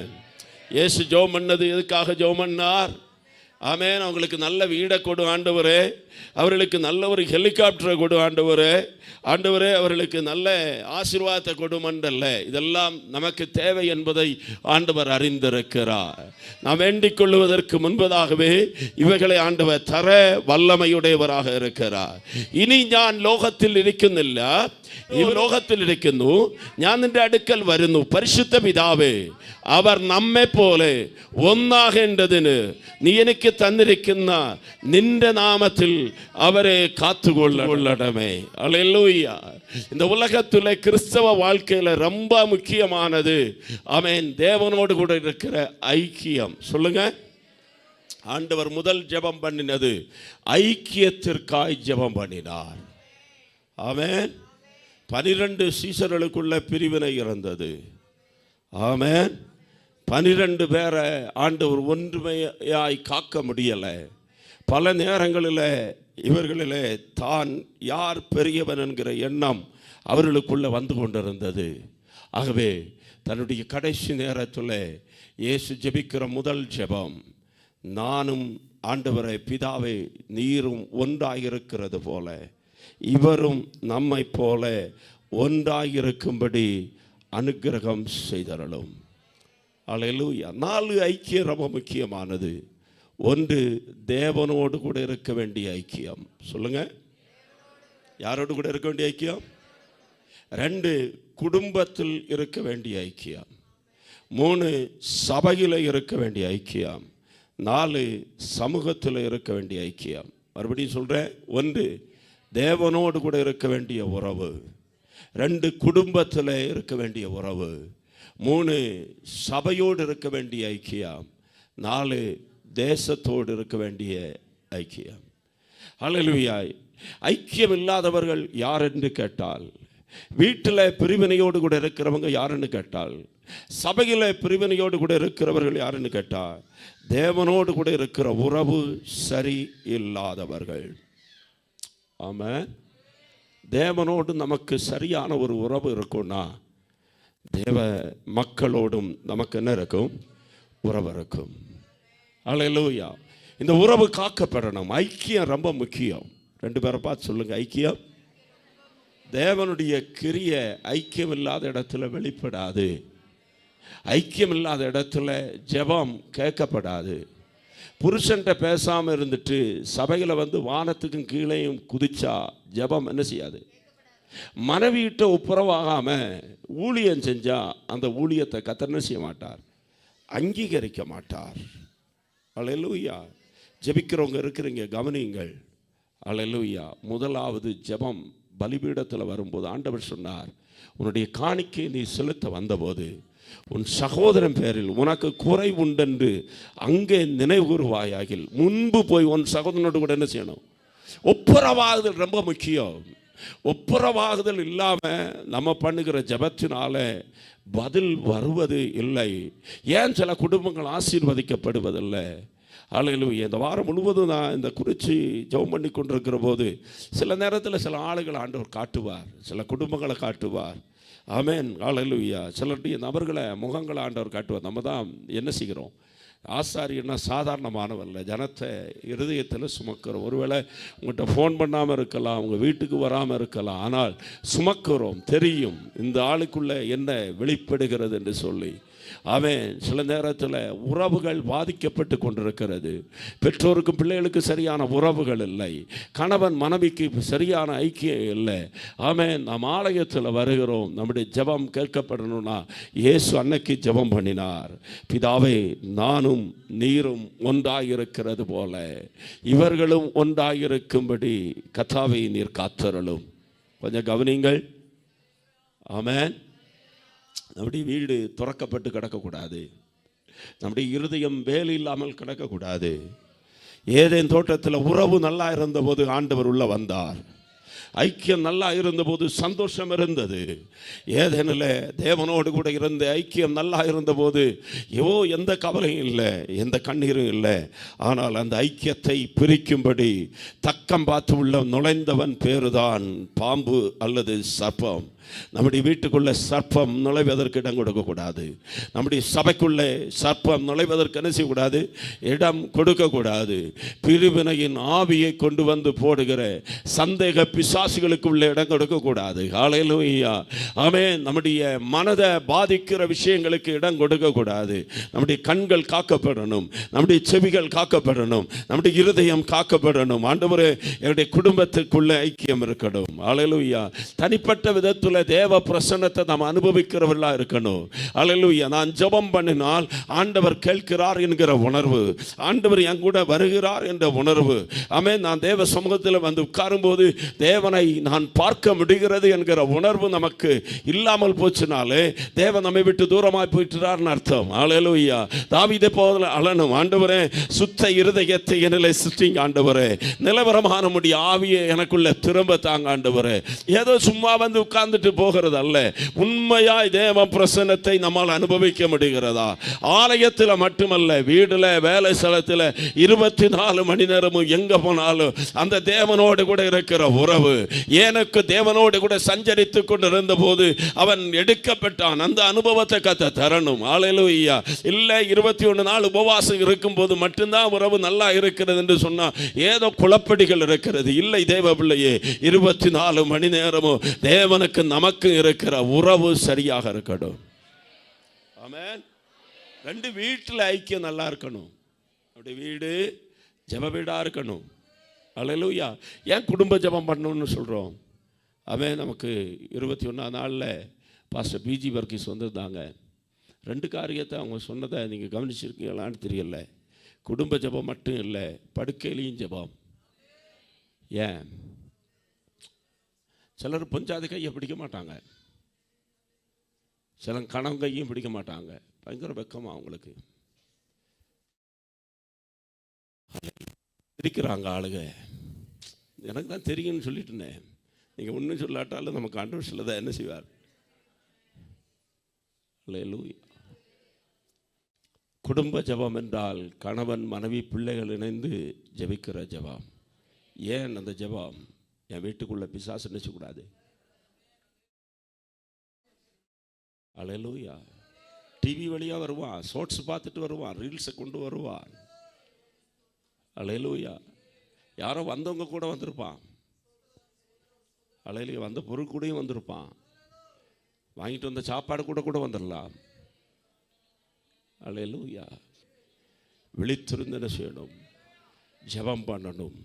இயேசு ஜெபம் பண்ணது எதுக்காக ஜெபம் பண்ணார்? ஆமென். அவங்களுக்கு நல்ல வீடை கொடு ஆண்டவரே, அவர்களுக்கு நல்ல ஒரு ஹெலிகாப்டரை கொடு ஆண்டவரே, ஆண்டவரே அவர்களுக்கு நல்ல ஆசீர்வாதத்தை கொடுமண்டல்ல. இதெல்லாம் நமக்கு தேவை என்பதை ஆண்டவர் அறிந்திருக்கிறார். நாம் வேண்டிக் கொள்வதற்கு முன்பதாகவே இவைகளை ஆண்டவர் தர வல்லமையுடையவராக இருக்கிறார். ഇനി ഞാൻ ലോകത്തിൽ ഇരിക്കുന്നില്ല, ഈ ലോകത്തിൽ ഇരിക്കുന്നു, ഞാൻ നിന്റെ അടുക്കൽ വരുന്നു. പരിശുദ്ധ പിതാവേ, അവർ നമ്മെ പോലെ ഒന്നാകേണ്ടതിന് നീ എനിക്ക് തന്നിരിക്കുന്ന നിന്റെ നാമത്തിൽ அவரை காத்துக்கொள்ளடமே. அல்லேலூயா. இந்த உலகத்துல கிறிஸ்தவ வாழ்க்கையில ரொம்ப முக்கியமானது ஆமென் தேவனோடு கூட இருக்கிற ஐக்கியம். சொல்லுங்க. ஆண்டவர் முதல் ஜெபம் பண்ணினது ஐக்கியத்திற்காய் ஜெபம் பண்ணினார். ஆமென். 12 சீசர்களுக்குள்ள பிரிவினை இருந்தது. ஆமென். 12 பேரை ஆண்டவர் ஒன்றுமையாய் காக்க முடியலை. பல நேரங்களில் இவர்களிலே தான் யார் பெரியவன் என்கிற எண்ணம் அவர்களுக்குள்ளே வந்து கொண்டிருந்தது. ஆகவே தன்னுடைய கடைசி நேரத்தில் இயேசு ஜெபிக்கிற முதல் ஜெபம், நானும் ஆண்டவரை பிதாவை நீரும் ஒன்றாயிருக்கிறது போல இவரும் நம்மை போல ஒன்றாயிருக்கும்படி அனுக்கிரகம் செய்தரலும். அல்லேலூயா. 4 ஐக்கியம் ரொம்ப முக்கியமானது. ஒன்று, தேவனோடு கூட இருக்க வேண்டிய ஐக்கியம். சொல்லுங்க. யாரோடு கூட இருக்க வேண்டிய ஐக்கியம்? 2, குடும்பத்தில் இருக்க வேண்டிய ஐக்கியம். 3, சபையில் இருக்க வேண்டிய ஐக்கியம். 4, சமூகத்தில் இருக்க வேண்டிய ஐக்கியம். மறுபடியும் சொல்கிறேன். 1, தேவனோடு கூட இருக்க வேண்டிய உறவு. 2, குடும்பத்தில் இருக்க வேண்டிய உறவு. 3, சபையோடு இருக்க வேண்டிய ஐக்கியம். 4, தேசத்தோடு இருக்க வேண்டிய ஐக்கியம். அல்லேலூயா. ஐக்கியம் இல்லாதவர்கள் யார் என்று கேட்டால், வீட்டில் பிரிவினையோடு கூட இருக்கிறவங்க யாருன்னு கேட்டால், சபையில் பிரிவினையோடு கூட இருக்கிறவர்கள் யாருன்னு கேட்டால், தேவனோடு கூட இருக்கிற உறவு சரி இல்லாதவர்கள். ஆமாம். தேவனோடு நமக்கு சரியான ஒரு உறவு இருக்கும்னா தேவ மக்களோடும் நமக்கு என்ன இருக்கும்? உறவு இருக்கும். அல்லேலூயா. இந்த உறவு காக்கப்படணும். ஐக்கியம் ரொம்ப முக்கியம். 2 பேரை பார்த்து சொல்லுங்க. ஐக்கியம். தேவனுடைய கிரியை ஐக்கியம் இல்லாத இடத்துல வெளிப்படாது. ஐக்கியம் இல்லாத இடத்துல ஜெபம் கேட்கப்படாது. புருஷன்ட்ட பேசாமல் இருந்துட்டு சபையில் வந்து வானத்துக்கும் கீழேயும் குதிச்சா ஜெபம் என்ன செய்யாது? மனைவியிட்ட ஒப்புரவாகாமல் ஊழியம் செஞ்சால் அந்த ஊழியத்தை கர்த்தர் என்ன செய்ய மாட்டார்? அங்கீகரிக்க மாட்டார். அல்லேலூயா. ஜெபிக்கிறவங்க இருக்கிறீங்க, கவனியுங்கள். அல்லேலூயா. முதலாவது ஜெபம் பலிபீடத்தில் வரும்போது ஆண்டவர் சொன்னார், உன்னுடைய காணிக்கை நீ செலுத்த வந்தபோது உன் சகோதரன் பேரில் உனக்கு குறை உண்டென்று அங்கே நினைவுகூறுவாயாகில் முன்பு போய் உன் சகோதரனோடு கூட என்ன செய்யணும்? ஒப்புரவாகுதல் ரொம்ப முக்கியம். ஒப்புரவாகுதல் இல்லாமல் நம்ம பண்ணுகிற ஜெபத்தினால பதில் வருவது இல்லை. ஏன் சில குடும்பங்கள் ஆசீர்வதிக்கப்படுவதில்லை? அல்லேலூயா. இந்த வாரம் முழுவதும் நான் இந்த குறித்து ஜெபம் பண்ணி கொண்டிருக்கிற போது சில நேரத்தில் சில ஆளுகளை ஆண்டவர் காட்டுவார், சில குடும்பங்களை காட்டுவார். ஆமென். அல்லேலூயா. சிலருடைய நபர்களை முகங்களை ஆண்டவர் காட்டுவார். நம்ம தான் என்ன செய்கிறோம்? ஆசாரியன்னா சாதாரணமானவல்ல, ஜனத்தை இருதயத்தில் சுமக்கிறோம். ஒருவேளை உங்கள்கிட்ட ஃபோன் பண்ணாமல் இருக்கலாம், உங்கள் வீட்டுக்கு வராமல் இருக்கலாம், ஆனால் சுமக்கிறோம். தெரியும் இந்த ஆளுக்குள்ளே என்ன வெளிப்படுகிறது என்று சொல்லி. அவன் சில நேரத்தில் உறவுகள் பாதிக்கப்பட்டு கொண்டிருக்கிறது. பெற்றோருக்கும் பிள்ளைகளுக்கு சரியான உறவுகள் இல்லை, கணவன் மனைவிக்கு சரியான ஐக்கியம் இல்லை. ஆமென். நாம் ஆலயத்தில் வருகிறோம், நம்முடைய ஜெபம் கேட்கப்படணும்னா இயேசு அன்னைக்கு ஜெபம் பண்ணினார், பிதாவே நானும் நீரும் ஒன்றாயிருக்கிறது போல இவர்களும் ஒன்றாயிருக்கும்படி கர்த்தாவே நீர் காத்தருளும். கொஞ்சம் கவனிங்கள். ஆமென். நம்முடைய வீடு துறக்கப்பட்டு கிடக்கக்கூடாது, நம்முடைய இருதயம் வேலை இல்லாமல் கிடக்கக்கூடாது. ஏதேன் தோட்டத்தில் உறவு நல்லா இருந்தபோது ஆண்டவர் உள்ள வந்தார், ஐக்கியம் நல்லா இருந்தபோது சந்தோஷம் இருந்தது. ஏதேனில் தேவனோடு கூட இருந்த ஐக்கியம் நல்லா இருந்தபோது எந்த கவலையும் இல்லை, எந்த கண்ணீரும் இல்லை. ஆனால் அந்த ஐக்கியத்தை பிரிக்கும்படி தக்கம் பார்த்து உள்ள நுழைந்தவன் பேருதான் பாம்பு அல்லது சர்ப்பம். நம்முடைய வீட்டுக்குள்ளே சர்ப்பம் நுழைவதற்கு இடம் கொடுக்கக்கூடாது. நம்முடைய சபைக்குள்ளே சர்ப்பம் நுழைவதற்கு என்ன செய்யக்கூடாது? இடம் கொடுக்கக்கூடாது. பிரிவினையின் ஆவியை கொண்டு வந்து போடுகிற சந்தேக பிசாசுகளுக்குள்ளே இடம் கொடுக்கக்கூடாது. ஹல்லேலூயா. ஆமென். நம்முடைய மனதை பாதிக்கிற விஷயங்களுக்கு இடம் கொடுக்கக்கூடாது. நம்முடைய கண்கள் காக்கப்படணும், நம்முடைய செவிகள் காக்கப்படணும், நம்முடைய இருதயம் காக்கப்படணும். ஆண்டவரே, என்னுடைய குடும்பத்துக்குள்ளே ஐக்கியம் இருக்கணும். ஹல்லேலூயா. தனிப்பட்ட விதத்தில் தேவ பிரசன்னத்தை நாம் அனுபவிக்கிறவர்களாக இருக்கணும். அல்லேலூயா. நான் ஜெபம் பண்ணினால் ஆண்டவர் கேட்கிறார் என்கிற உணர்வு, ஆண்டவர் என் கூட வருகிறார் என்ற உணர்வு. ஆமென். நான் தேவ சமூகத்தில் வந்து உட்காரும்போது தேவனை நான் பார்க்க முடிகிறது என்கிற உணர்வு நமக்கு இல்லாமல் போச்சுனாலே தேவன் நம்மை விட்டு தூரமாய் போயிட்டார்னு அர்த்தம். அல்லேலூயா. தாவீதை போல அழணும், ஆண்டவரே சுத்த இருதயத்தை என்னிலே சிருஷ்டிங்க ஆண்டவரே, நிலவரமான முடிய ஆவியை எனக்குள்ள திரும்ப தாங்க ஆண்டவரே. ஏதோ சும்மா வந்து உட்கார்ந்துட்டு போகிறது அல்ல, உண்மையாய் தேவ பிரசன்னத்தை நம்மால் அனுபவிக்க முடிகிறதா? ஆலயத்தில் மட்டுமல்ல, வீடுல, வேலை ஸ்தலத்தில் 24 மணி நேரமும் எங்க போனாலும் அந்த தேவனோடு கூட இருக்கிற உறவு. எனக்கு தேவனோடு கூட சஞ்சரித்து கொண்டிருந்த போது அவன் எடுக்கப்பட்டான். அந்த அனுபவத்தை கத்த தரணும். அல்லேலூயா. இல்லை 21 நாள் உபவாசம் இருக்கும் போது மட்டும்தான் உறவு நல்லா இருக்கிறது என்று சொன்னா ஏதோ குழப்படிகள் இருக்கிறது. இல்லை தேவ பிள்ளையே, 24 மணி நேரமும் தேவனுக்கு நமக்கு இருக்கிற உறவு சரியாக இருக்கணும். ஆமென். ரெண்டு வீட்டில் ஐக்கியம் நல்லா இருக்கணும். அப்படி வீடு ஜெப வீடா இருக்கணும். அல்லேலூயா. ஏன் குடும்ப ஜெபம் பண்ணணும்னு சொல்றோம்? ஆமென். நமக்கு 21ஆம் நாளில் பாஸ்டர் பிஜி வர்கீஸ் வந்திருந்தாங்க. 2 காரியத்தை அவங்க சொன்னதை நீங்கள் கவனிச்சிருக்கீங்களான்னு தெரியல. குடும்ப ஜெபம் மட்டும் இல்லை, படுக்கையிலையும் ஜெபம். ஏன் சிலர் பொஞ்சாதி கையை பிடிக்க மாட்டாங்க, சில கணவன் கையும் பிடிக்க மாட்டாங்க. பயங்கர வெக்கமா அவங்களுக்கு இருக்கிறாங்க ஆளுங்க. எனக்கு தான் தெரியும்னு சொல்லிட்டுனே, நீங்கள் ஒன்றும் சொல்லாட்டாலும் நமக்கு ஆண்டவர் சொல்லதான் என்ன செய்வார்? அல்லேலூயா. குடும்ப ஜெபம் என்றால் கணவன் மனைவி பிள்ளைகள் இணைந்து ஜெபிக்கிற ஜெபம். ஏன் அந்த ஜெபம்? என் வீட்டுக்குள்ள பிசாசு நினைச்சக்கூடாது. அல்லேலூயா. டிவி வழியாக வருவான், ஷார்ட்ஸ் பார்த்துட்டு வருவான், ரீல்ஸை கொண்டு வருவான். அல்லேலூயா. யாரோ வந்தவங்க கூட வந்திருப்பான். அல்லேலூயா. வந்த பொருள் கூடயும் வந்திருப்பான், வாங்கிட்டு வந்த சாப்பாடு கூட வந்துடலாம். அல்லேலூயா. விழித்திருந்து என்ன செய்யணும்? ஜெபம் பண்ணணும்.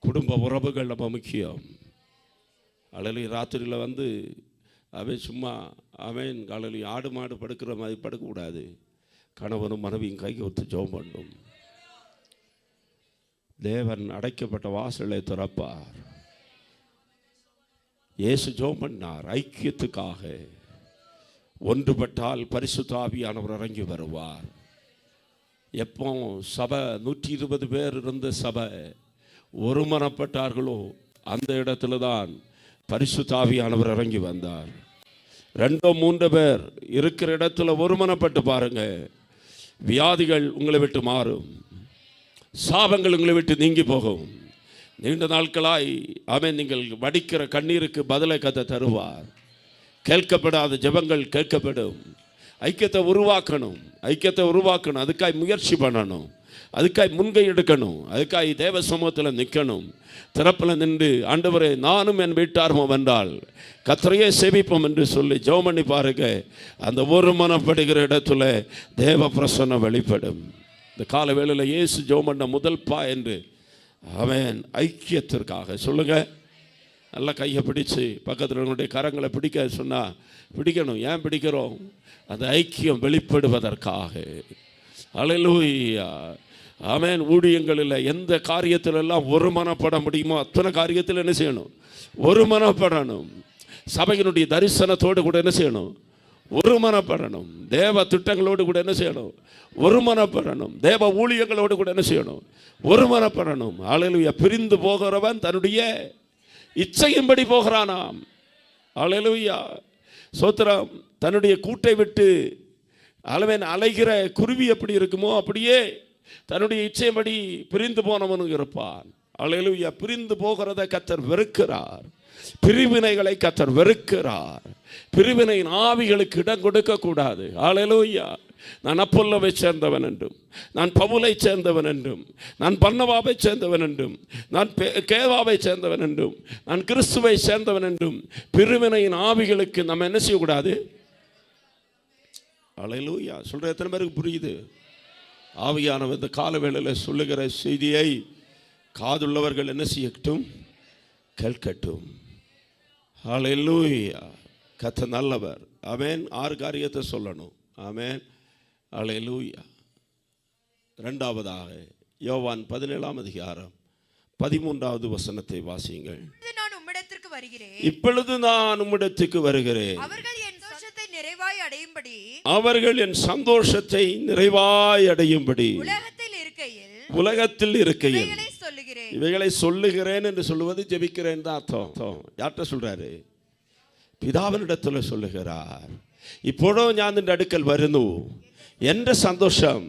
குடும்ப உறவுகள் நம்ம முக்கியம். அழலி ராத்திரியில் அவன் சும்மா அவன் அழலி ஆடு மாடு படுக்கிற மாதிரி படுக்கக்கூடாது. கணவனும் மனைவியும் கைகோர்த்து ஜெபம் பண்ணணும். தேவன் அடைக்கப்பட்ட வாசலை திறப்பார். இயேசு ஜெபம் பண்ணார் ஐக்கியத்துக்காக. ஒன்றுபட்டால் பரிசுத்த ஆவியானவர் இறங்கி வருவார். எப்போ சபை 120 பேர் இருந்த சபை ஒருமனப்பட்டார்களோ அந்த இடத்துல தான் பரிசுத்த ஆவியானவர் இறங்கி வந்தார். 2-3 பேர் இருக்கிற இடத்துல ஒருமனப்பட்டு பாருங்க, வியாதிகள் உங்களை விட்டு மாறும், சாபங்கள் உங்களை விட்டு நீங்கி போகும். நீண்ட நாட்களாய் அவன் நீங்கள் வடிக்கிற கண்ணீருக்கு பதிலை கத்த தருவார். கேட்கப்படாத ஜெபங்கள் கேட்கப்படும். ஐக்கியத்தை உருவாக்கணும். அதுக்காய் முயற்சி பண்ணணும். அதுக்காய் முன்கை எடுக்கணும். அதுக்காய் தேவ சமூகத்தில் நிற்கணும். திறப்பில் நின்று ஆண்டவரே நானும் என் வீட்டாரும் வென்றால் கர்த்தரையே சேவிப்போம் என்று சொல்லி ஜெபம் பண்ணி பாருங்க. அந்த ஒருமனப்படுகிற இடத்துல தேவ பிரசன்னம் வெளிப்படும். இந்த கால வேளையில் இயேசு ஜெபம் பண்ண முதல் பா என்று அவன் ஐக்கியத்திற்காக சொல்லுங்க. நல்லா கையை பிடிச்சு பக்கத்தில் உங்களுடைய கரங்களை பிடிக்க சொன்னால் பிடிக்கணும். ஏன் பிடிக்கிறோம்? அந்த ஐக்கியம் வெளிப்படுவதற்காக. அல்லேலூயா. ஆமென். ஊழியங்களில் எந்த காரியத்திலெல்லாம் ஒருமனப்பட முடியுமோ அத்தனை காரியத்தில் என்ன செய்யணும்? ஒருமனப்படணும். சபையினுடைய தரிசனத்தோடு கூட என்ன செய்யணும்? ஒருமனப்படணும். தேவ திட்டங்களோடு கூட என்ன செய்யணும்? ஒருமனப்படணும். தேவ ஊழியங்களோடு கூட என்ன செய்யணும்? ஒருமனப்படணும். அல்லேலூயா. பிரிந்து போகிறவன் தன்னுடைய இச்சையின்படி போகிறானாம். அல்லேலூயா. சோத்திரம். தன்னுடைய கூட்டை விட்டு அலைகிற குருவி எப்படி இருக்குமோ அப்படியே தன்னுடைய இச்சையின்படி பிரிந்து போனவனும் இருப்பான். அல்லேலூயா. பிரிந்து போகிறதை கர்த்தர் வெறுக்கிறார். பிரிவினைகளை கர்த்தர் வெறுக்கிறார். பிரிவினையின் ஆவிகளுக்கு இடம் கொடுக்க கூடாது. அல்லேலூயா. நான் அப்பொல்லோவை சேர்ந்தவன் என்றும், நான் பவுலை சேர்ந்தவன் என்றும், நான் பர்னபாவை சேர்ந்தவன் என்றும், நான் கேவாவை சேர்ந்தவன் என்றும், நான் கிறிஸ்துவை சேர்ந்தவன் என்றும் பிரிவினையின் ஆவிகளுக்கு நம்ம என்ன செய்யக்கூடாது? அல்லேலூயா. சொல்ற எத்தனை பேருக்கு புரியுது? ஆவியானவர் இந்த காலவேளையில் சொல்லுகிற செய்தியை காதுள்ளவர்கள் என்ன செய்யட்டும்? கேட்கட்டும். அல்லேலூயா. கர்த்தர் நல்லவர். ஆமென். 6 காரியத்தை சொல்லணும். ஆமென். அல்லேலூயா. 2வதாக யோவான் 17ஆம் அதிகாரம் 13வது வசனத்தை வாசியுங்கள். இப்பொழுது நான் உம்மிடத்துக்கு வருகிறேன். அவர்கள் என் சந்தோஷத்தை நிறைவாய் அடையும்படி உலகத்தில் இருக்கையில் இவைகளை சொல்லுகிறேன் என்று சொல்லுவது ஜெபிக்கிறேன் தான் அர்த்தம். யார்கிட்ட சொல்றாரு? പിതാവിനിടത്തിൽ சொல்லுகிறார். ഇപ്പോഴും ഞാൻ നിന്റെ അടുക്കൽ വരുന്നു. എൻ്റെ സന്തോഷം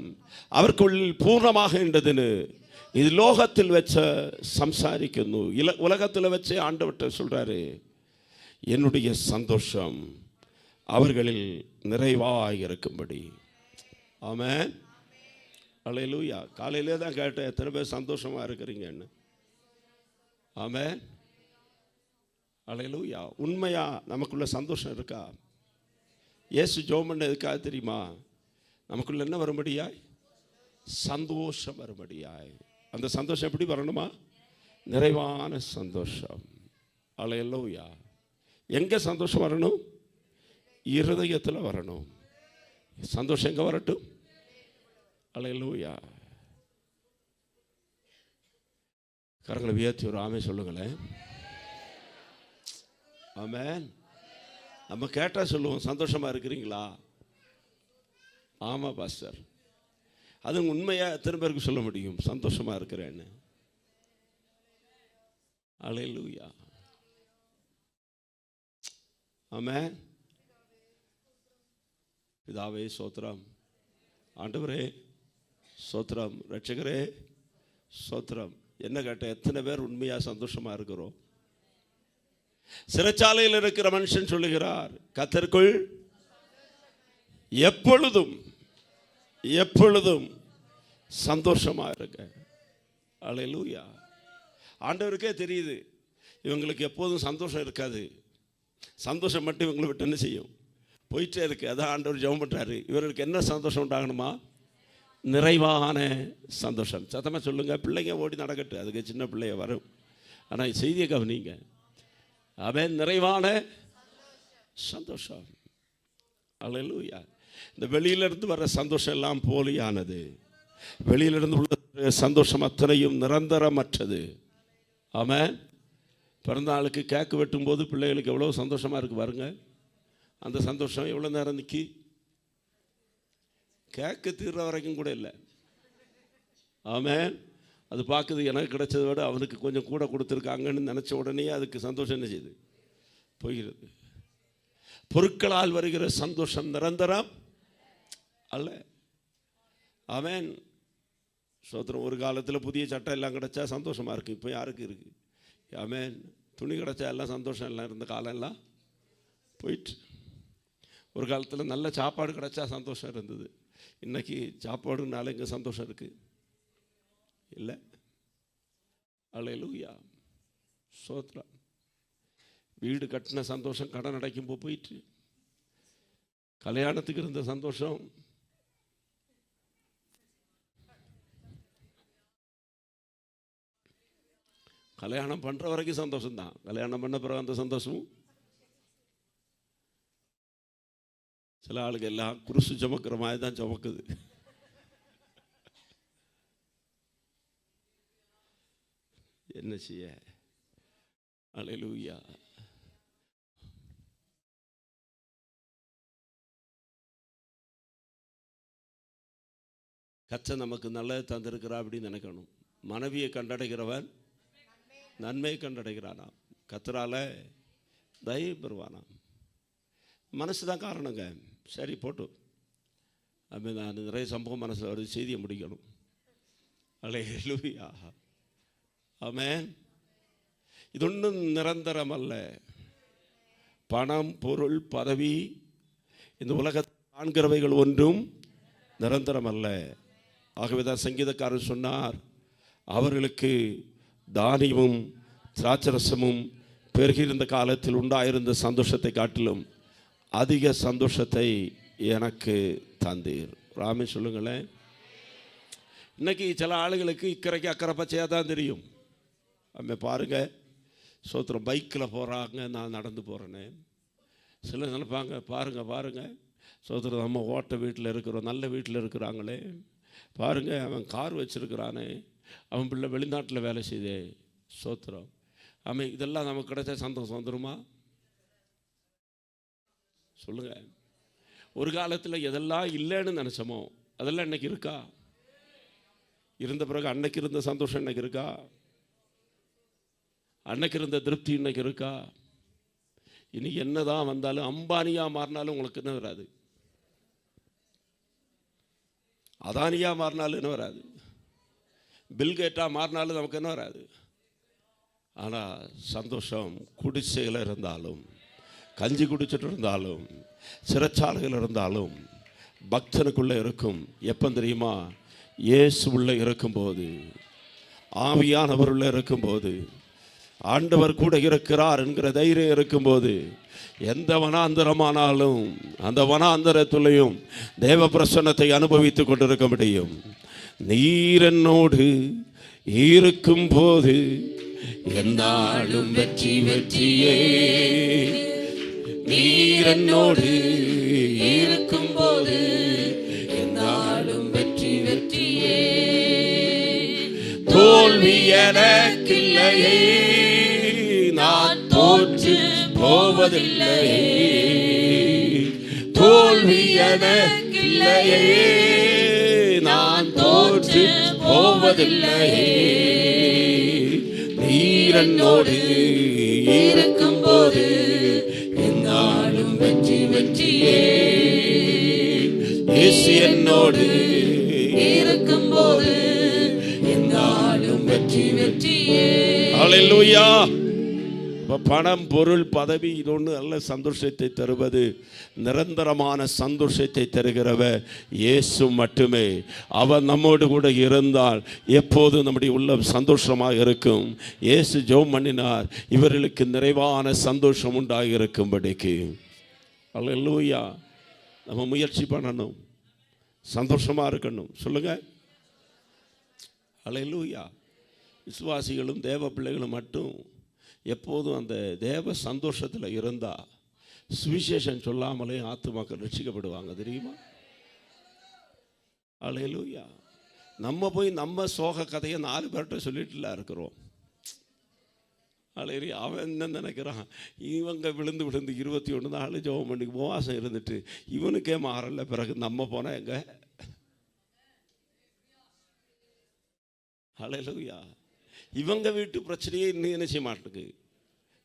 അവർക്കുള്ളിൽ പൂർണ്ണമാകേണ്ടതിന് ഇത് ലോകത്തിൽ വെച്ച് സംസാരിക്കുന്നു. உலகத்தில் வச்சு ஆண்டவர்கிட்ட சொல்றாரு, என்னுடைய சந்தோஷம் அவர்களில் நிறைவாய் இருக்கும்படி. ஆமென். அல்லேலூயா. காலையிலே தான் கேட்டேன் எத்தனை பேர் சந்தோஷமா இருக்கிறீங்கன்னு. ஆமென். அல்லேலூயா. உண்மையா நமக்குள்ள சந்தோஷம் இருக்கா? இயேசு ஜெபம் பண்ண எதுக்காக தெரியுமா? நமக்குள்ள என்ன வரும்படியாய்? சந்தோஷம் வரும்படியாய். அந்த சந்தோஷம் எப்படி வரணுமா? நிறைவான சந்தோஷம். அல்லேலூயா. எங்க சந்தோஷம் வரணும்? இருதயத்தில் வரணும். சந்தோஷம் எங்க வரட்டும்? அல்லேலூயா. கரங்களை உயர்த்தி ஒரு ஆமென் சொல்லுங்களேன். ஆமென். நம்ம கேட்டால் சொல்லுவோம் சந்தோஷமாக இருக்கிறீங்களா? ஆமாம் பாஸ்டர். அது உண்மையாக எத்தனை பேருக்கு சொல்ல முடியும் சந்தோஷமாக இருக்கிறேன்னு? அல்லேலூயா. ஆமென். பிதாவே ஸ்தோத்திரம். ஆண்டவரே ஸ்தோத்திரம். ரட்சகரே ஸ்தோத்திரம். என்ன கேட்ட எத்தனை பேர் உண்மையாக சந்தோஷமாக இருக்கிறோம்? சிறைச்சாலையில் இருக்கிற மனுஷன் சொல்லுகிறார், கர்த்தருக்குள் எப்பொழுதும் எப்பொழுதும் சந்தோஷமா இருக்க. அல்லேலூயா. ஆண்டவருக்கே தெரியுது இவங்களுக்கு எப்போதும் சந்தோஷம் இருக்காது. சந்தோஷம் மட்டும் இவங்களை விட்டு என்ன செய்யும்? போயிட்டே இருக்கு. அதான் ஆண்டவர் ஜெபம் பண்றாரு, இவர்களுக்கு என்ன சந்தோஷம் உண்டாகணுமா? நிறைவான சந்தோஷம். சத்தமாக சொல்லுங்கள். பிள்ளைங்க ஓடி நடக்கட்டு, அதுக்கு சின்ன பிள்ளைய வரும். ஆனால் செய்தியை கவனிங்க. அவன் நிறைவான சந்தோஷம். அல்லேலூயா. இந்த வெளியிலிருந்து வர்ற சந்தோஷம் எல்லாம் போலியானது. வெளியிலிருந்து உள்ள சந்தோஷம் அத்தனையும் நிரந்தரமற்றது. ஆமென். பிறந்த நாளுக்கு கேக்கு வெட்டும்போது பிள்ளைகளுக்கு எவ்வளோ சந்தோஷமாக இருக்குது பாருங்க. அந்த சந்தோஷம் எவ்வளோ நேரம் நிற்கி? கேக்கு தீர்ற வரைக்கும் கூட இல்லை. ஆமென். அது பார்க்குது, எனக்கு கிடைச்சதை விட அவனுக்கு கொஞ்சம் கூட கொடுத்துருக்காங்கன்னு நினச்ச உடனே அதுக்கு சந்தோஷம் என்ன செய்யுது? போகிறது. பொருட்களால் வருகிற சந்தோஷம் நிரந்தரம் அல்ல. ஆமென். சோத்திரம். ஒரு காலத்தில் புதிய சட்டை எல்லாம் கிடச்சா சந்தோஷமாக இருக்குது. இப்போ யாருக்கு இருக்குது? ஆமென். துணி கிடச்சா எல்லாம் சந்தோஷம் எல்லாம் இருந்த காலம் எல்லாம் போயிட்டு. ஒரு காலத்தில் நல்ல சாப்பாடு கிடச்சா சந்தோஷம் இருந்தது. இன்றைக்கி சாப்பாடுனால இங்கே சந்தோஷம் இருக்குது இல்லை. அல்லேலூயா. சோத்திரம். வீடு கட்டின சந்தோஷம் கடன் அடைக்கும்போது போயிட்டு. கல்யாணத்துக்கு இருந்த சந்தோஷம் கல்யாணம் பண்ணுற வரைக்கும் சந்தோஷம்தான். கல்யாணம் பண்ண பிறகு அந்த சந்தோஷமும். சில ஆளுக்கு எல்லாம் குருசு சுமக்கிற மாதிரி தான் சுமக்குது. என்ன செய்ய? அல்லேலூயா. கர்த்தர் நமக்கு நல்லது தந்திருக்கிறா அப்படின்னு நினைக்கணும். மனைவியை கண்டடைகிறவன் நன்மையை கண்டடைகிறானாம். கர்த்தரால தயவு பெறுவானாம். மனசு தான் காரணங்க. சரி போட்டு அப்படி நான் நிறைய சம்பவம் மனசில் வருது, செய்தியை முடிக்கணும். அல்லேலூயா. ஆமென். இது ஒன்றும் நிரந்தரம் அல்ல. பணம், பொருள், பதவி, இந்த உலகத்தில் காண்கிறவைகள் ஒன்றும் நிரந்தரம் அல்ல. ஆகவே தான் சங்கீதக்காரர் சொன்னார், அவர்களுக்கு தானியமும் திராட்சரசமும் பெருகியிருந்த காலத்தில் உண்டாயிருந்த சந்தோஷத்தை காட்டிலும் அதிக சந்தோஷத்தை எனக்கு தந்தீர். ராமே சொல்லுங்களேன். இன்னைக்கு சில ஆளுகளுக்கு இக்கரைக்கு அக்கறை பச்சையாக தான் தெரியும். நம்ம பாருங்கள். சோத்திரம். பைக்கில் போகிறாங்க, நான் நடந்து போகிறேன்னு. சிலர் நினைப்பாங்க, பாருங்கள் சோத்திரம், நம்ம ஓட்ட வீட்டில் இருக்கிறோம், நல்ல வீட்டில் இருக்கிறாங்களே, பாருங்கள் அவன் கார் வச்சுருக்கிறானே, அவன் பிள்ளை வெளிநாட்டில் வேலை செய்தே. சோத்திரம். அவன் இதெல்லாம் நமக்கு கிடைச்ச சந்தோஷம் வந்துடுமா? சொல்லுங்கள். ஒரு காலத்தில் எதெல்லாம் இல்லைன்னு நினச்சோமோ அதெல்லாம் இன்னைக்கு இருக்கா? இருந்த பிறகு அன்னைக்கு இருந்த சந்தோஷம் இன்னைக்கு இருக்கா? அன்னைக்கு இருந்த திருப்தி இன்னைக்கு இருக்கா? இனி என்னதான் வந்தாலும், அம்பானியாக மாறினாலும் உங்களுக்கு என்ன வராது, அதானியாக மாறினாலும் என்ன வராது, பில்கேட்டாக மாறினாலும் நமக்கு என்ன வராது. ஆனால் சந்தோஷம் குடிசையில் இருந்தாலும், கஞ்சி குடிச்சிட்டு இருந்தாலும், சிறைச்சாலைகள் இருந்தாலும் பக்தனுக்குள்ளே இருக்கும். எப்போ தெரியுமா? இயேசு உள்ளே இருக்கும்போது, ஆவியானவர் உள்ளே இருக்கும்போது, ஆண்டவர் கூட இருக்கிறார் என்கிற தைரியம் இருக்கும்போது, எந்த வனாந்தரமானாலும் அந்த வனாந்தரத்துலையும் தேவ பிரசன்னத்தை அனுபவித்து கொண்டிருக்க முடியும். நீர் என்னோடு இருக்கும்போது என்னாலும் வெற்றி வெற்றியே. நீர் என்னோடு இருக்கும்போது என்னாலும் வெற்றி வெற்றியே. தோல்வி எனக்கில்லையே, நான் தோற்று போவதில்லையே. தோல்வி எனக்கில்லையே, நான் தோற்று போவதில்லையே. நீர் என்னோடு இருக்கும்போது என்னாலும் வெற்றி வெற்றியே. இயேசு என்னோடு இருக்கும்போது என்னாலும் வெற்றி வெற்றியே. ஹல்லேலூயா. பணம், பொருள், பதவி இது ஒன்று நல்ல சந்தோஷத்தை தருவது. நிரந்தரமான சந்தோஷத்தை தருகிறவர் இயேசு மட்டுமே. அவர் நம்மோடு கூட இருந்தால் எப்போதும் நம்முடைய உள்ளம் சந்தோஷமாக இருக்கும். இயேசு ஜெபம் பண்ணினார், இவர்களுக்கு நிறைவான சந்தோஷம் உண்டாகி இருக்கும்படிக்கு. அல்லேலூயா. நம்ம முயற்சி பண்ணணும். சந்தோஷமாக இருக்கணும். சொல்லுங்கள் அல்லேலூயா. விசுவாசிகளும் தேவ பிள்ளைகளும் மட்டும் எப்போதும் அந்த தேவ சந்தோஷத்தில் இருந்தால் சுவிசேஷம் சொல்லாமலே ஆத்துமாக்கள் ரட்சிக்கப்படுவாங்க, தெரியுமா? அல்லேலூயா. நம்ம போய் நம்ம சோக கதையை 4 பேர்கிட்ட சொல்லிட்டுலாம் இருக்கிறோம். அல்லேலூயா. அவன் என்ன நினைக்கிறான், இவங்க விழுந்து 21 நாள் ஜெபம் பண்ணி உபவாசம் இருந்துட்டு இவனுக்கே மாறல, பிறகு நம்ம போனால் எங்க? அல்லேலூயா. இவங்க வீட்டு பிரச்சனையே இன்னும் என்ன செய்ய மாட்டேங்குது,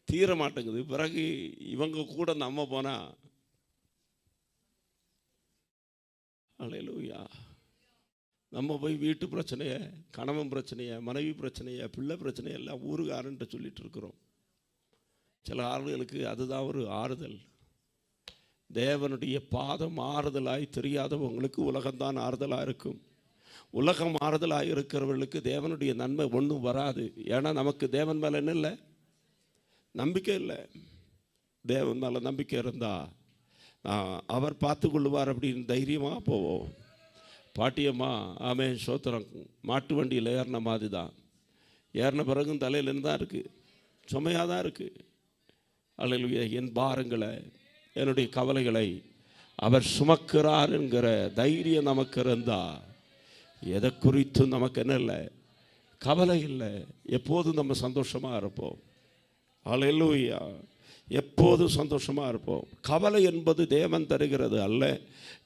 தீர மாட்டேங்குது. பிறகு இவங்க கூட நம்ம போனால் அல்லேலூயா. நம்ம போய் வீட்டு பிரச்சனையை, கணவன் பிரச்சனையை, மனைவி பிரச்சனையை, பிள்ளை பிரச்சனையை எல்லாம் ஊருக்காரன்ட்டு சொல்லிட்டு இருக்கிறோம். சில ஆறுதலுக்கு அதுதான் ஒரு ஆறுதல். தேவனுடைய பாதம் ஆறுதலாய் தெரியாதவங்களுக்கு உலகம்தான் ஆறுதலாக இருக்கும். உலகம் ஆறுதலாக இருக்கிறவர்களுக்கு தேவனுடைய நன்மை ஒன்றும் வராது. ஏன்னா நமக்கு தேவன் மேலே என்ன இல்லை, நம்பிக்கை இல்லை. தேவன் மேலே நம்பிக்கை இருந்தால் அவர் பார்த்து கொள்ளுவார் அப்படின்னு தைரியமாக போவோம். பாட்டியம்மா ஆமென் சோத்திரம், மாட்டு வண்டியில் ஏறின மாதிரி தான். ஏறின பிறகும் தலையிலேருந்து தான் இருக்குது, சுமையாக தான் இருக்குது. அல்லேலூயா. என் பாரங்களை, என்னுடைய கவலைகளை அவர் சுமக்கிறார் என்கிற தைரியம் நமக்கு இருந்தால் எதை குறித்தும் நமக்கு என்ன இல்லை, கவலை இல்லை. எப்போதும் நம்ம சந்தோஷமாக இருப்போம். அல்லேலூயா. எப்போதும் சந்தோஷமாக இருப்போம். கவலை என்பது தேவன் தருகிறது அல்ல,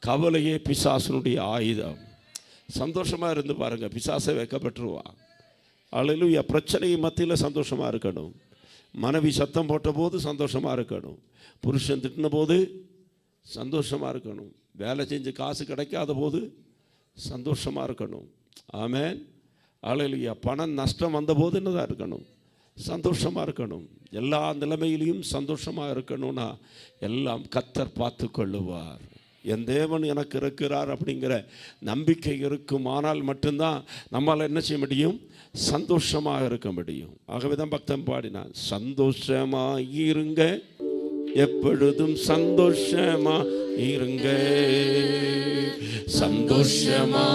கவலையே பிசாசனுடைய ஆயுதம். சந்தோஷமாக இருந்து பாருங்கள், பிசாசை வைக்கப்பட்டுருவா. அல்லேலூயா. பிரச்சனை மத்தியில் சந்தோஷமாக இருக்கணும். மனைவி சத்தம் போட்ட போது சந்தோஷமாக இருக்கணும். புருஷன் திட்டின போது சந்தோஷமாக இருக்கணும். வேலை செஞ்சு காசு கிடைக்காத போது சந்தோஷமாக இருக்கணும். ஆமென். அல்லேலூயா. பணம் நஷ்டம் வந்தபோது என்னதான் இருக்கணும், சந்தோஷமாக இருக்கணும். எல்லா நிலைமையிலையும் சந்தோஷமாக இருக்கணும்னா எல்லாம் கர்த்தர் பார்த்து கொள்ளுவார். என் தேவன் எனக்கு இருக்கிறார் அப்படிங்கிற நம்பிக்கை இருக்கும். ஆனால் மட்டும்தான் நம்மளால் என்ன செய்ய முடியும், சந்தோஷமாக இருக்க முடியும். ஆகவே தான் பக்தன் பாடினான், சந்தோஷமாக இருங்க, எப்பொழுதும் சந்தோஷமா இருங்க, சந்தோஷமா.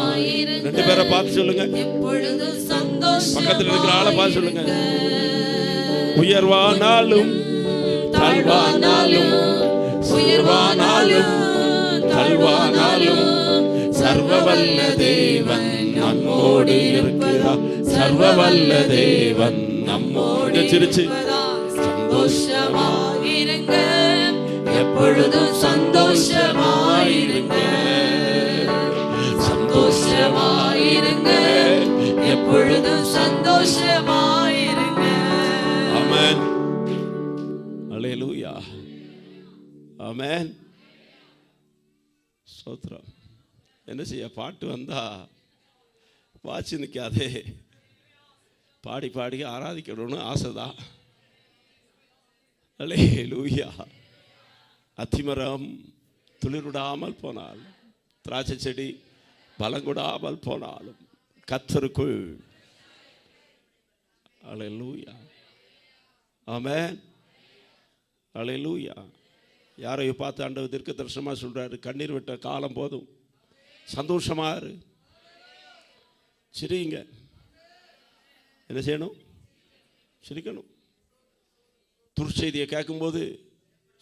2 பேரை பார்த்து சொல்லுங்க, பக்கத்தில் இருக்கிற ஆளை பார்த்து சொல்லுங்க. உயர்வானாலும் தாழ்வானாலும், உயர்வானாலும் தாழ்வானாலும் சர்வவல்ல தேவன் நம்மோடு இருக்கிறார். சர்வவல்ல தேவன் நம்மோடு. சிரிச்சு சந்தோஷமாயிருங்க, எப்பொழுதும் சந்தோஷமாயிருங்க, சந்தோஷமாயிருங்க, எப்பொழுதும் சந்தோஷமாயிருங்க. ஆமென். அல்லேலூயா. ஆமென். ஸ்தோத்திரம். என்ன செய்ய, பாட்டு வந்தா வாட்சி நிற்காதே, பாடி பாடி ஆராதிக்கணும்னு ஆசைதான். அல்லேலூயா. அத்திமரம் துளிர்விடாமல் போனாலும், திராட்சை செடி பலங்கொடாமல் போனாலும் கர்த்தருக்குள். அல்லேலூயா. ஆமென். அல்லேலூயா. யாரையும் பார்த்து ஆண்டவர் தீர்க்க தரிசனமாக சொல்கிறாரு, கண்ணீர் விட்ட காலம் போதும், சந்தோஷமாக இரு, சிரிங்க. என்ன செய்யணும், சிரிக்கணும். துர்ச்செய்தியை கேட்கும்போது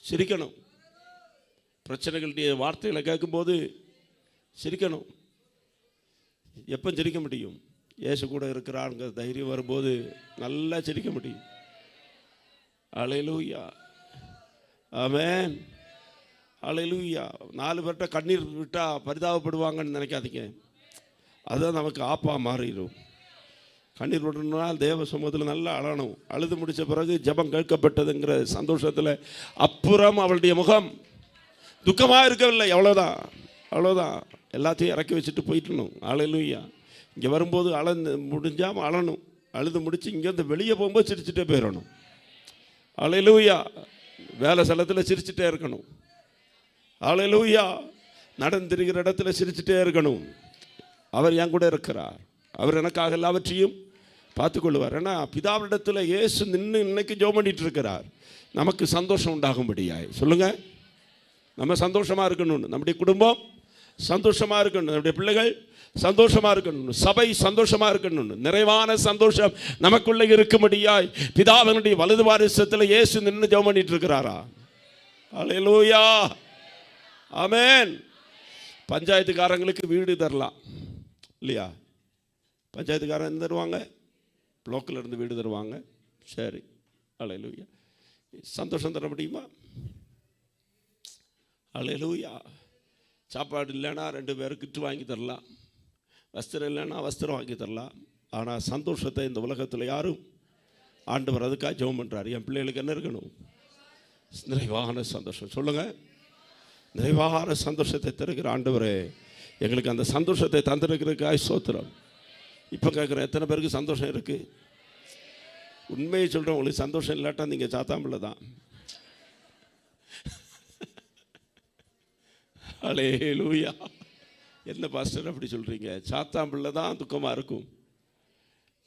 சிரிக்கணும். பிரச்சனைகளுடைய வார்த்தைகளை கேட்கும்போது சிரிக்கணும். எப்போ சிரிக்க முடியும், இயேசு கூட இருக்கிறாருங்கிற தைரியம் வரும்போது நல்லா சிரிக்க முடியும். அல்லேலூயா. ஆமென். அல்லேலூயா. 4 பேர்கிட்ட கண்ணீர் விட்டால் பரிதாபப்படுவாங்கன்னு நினைக்காதீங்க, அதுதான் நமக்கு ஆப்பா மாறிடும். கண்ணீர் விடணும்னால் தேவ சமூகத்தில் நல்லா அழணும். அழுது முடித்த பிறகு ஜெபம் கேட்கப்பட்டதுங்கிற சந்தோஷத்தில் அப்புறம் அவளுடைய முகம் துக்கமாக இருக்கவில்லை. அவ்வளோதான், அவ்வளோதான். எல்லாத்தையும் இறக்கி வச்சுட்டு போயிட்டணும். அல்லேலூயா. இங்கே வரும்போது முடிஞ்சாமல் அழணும். அழுது முடித்து இங்கேருந்து வெளியே போகும்போது சிரிச்சுட்டே போயிடணும். அல்லேலூயா. வேலை ஸ்தலத்தில் சிரிச்சுட்டே இருக்கணும். அல்லேலூயா. நடந்திருக்கிற இடத்துல சிரிச்சுட்டே இருக்கணும். அவர் என் கூட இருக்கிறார், அவர் எனக்காக எல்லாவற்றையும் பார்த்துக்கொள்வார். ஏன்னா பிதாவிடத்தில் இயேசு நின்று இன்னைக்கு ஜெபம் பண்ணிட்டு இருக்கிறார். நமக்கு சந்தோஷம் உண்டாகும்படியாய் சொல்லுங்க. நம்ம சந்தோஷமாக இருக்கணும்னு, நம்முடைய குடும்பம் சந்தோஷமாக இருக்கணும், நம்முடைய பிள்ளைகள் சந்தோஷமாக இருக்கணும், சபை சந்தோஷமாக இருக்கணும், நிறைவான சந்தோஷம் நமக்குள்ளே இருக்கும்படியாய் பிதாவினுடைய வலது வாரிசத்தில் இயேசு நின்று ஜெபம் பண்ணிட்டு இருக்கிறாரா? அல்லேலூயா, ஆமென். பஞ்சாயத்துக்காரங்களுக்கு வீடு தரலாம் இல்லையா? பஞ்சாயத்துக்காரன் தருவாங்க, லோக்கல் இருந்து வீடு தருவாங்க, சரி, அல்லேலூயா. சந்தோஷம் தர முடியுமா? அல்லேலூயா. சாப்பாடு இல்லைன்னா 2 பேருக்கு கிட்டு வாங்கி தரலாம், வஸ்திரம் இல்லைன்னா வஸ்திரம் வாங்கி தரலாம். ஆனால் சந்தோஷத்தை இந்த உலகத்தில் யாரும் ஆண்டவர் அதுக்காக ஜெபம் பண்ணுறாரு. என் பிள்ளைகளுக்கு என்ன இருக்கணும்? நிறைவான சந்தோஷம். சொல்லுங்கள், நிறைவான சந்தோஷத்தை தருகிற ஆண்டவரே, எங்களுக்கு அந்த சந்தோஷத்தை தந்திருக்கிறதுக்காக ஸ்தோத்திரம். இப்போ கேட்குறேன், எத்தனை பேருக்கு சந்தோஷம் இருக்குது? உண்மையை சொல்கிறேன், உங்களுக்கு சந்தோஷம் இல்லாட்டா நீங்கள் சாத்தாம்பிள்ளை தான். அல்லேலூயா. என்ன பாஸ்டர் அப்படி சொல்கிறீங்க? சாத்தாம்பிள்ளை தான் துக்கமாக இருக்கும்.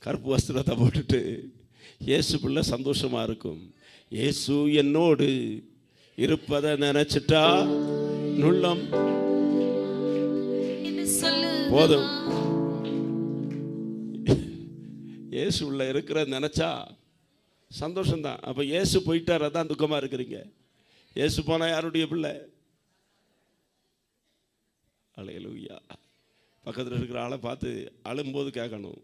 கருப்பு வஸ்திரத்தை போட்டுட்டு இயேசு பிள்ளை சந்தோஷமாக இருக்கும். இயேசு என்னோடு இருப்பதை நினைச்சிட்டா நுள்ளம் போதும். இயேசு உள்ள இருக்கிற நினைச்சா சந்தோஷம்தான். அப்போ இயேசு போயிட்டார், அதான் துக்கமாக இருக்கிறீங்க. இயேசு போனால் யாருடைய பிள்ளை? அல்லேலூயா. பக்கத்தில் இருக்கிற ஆளை பார்த்து அழும்போது கேட்கணும்.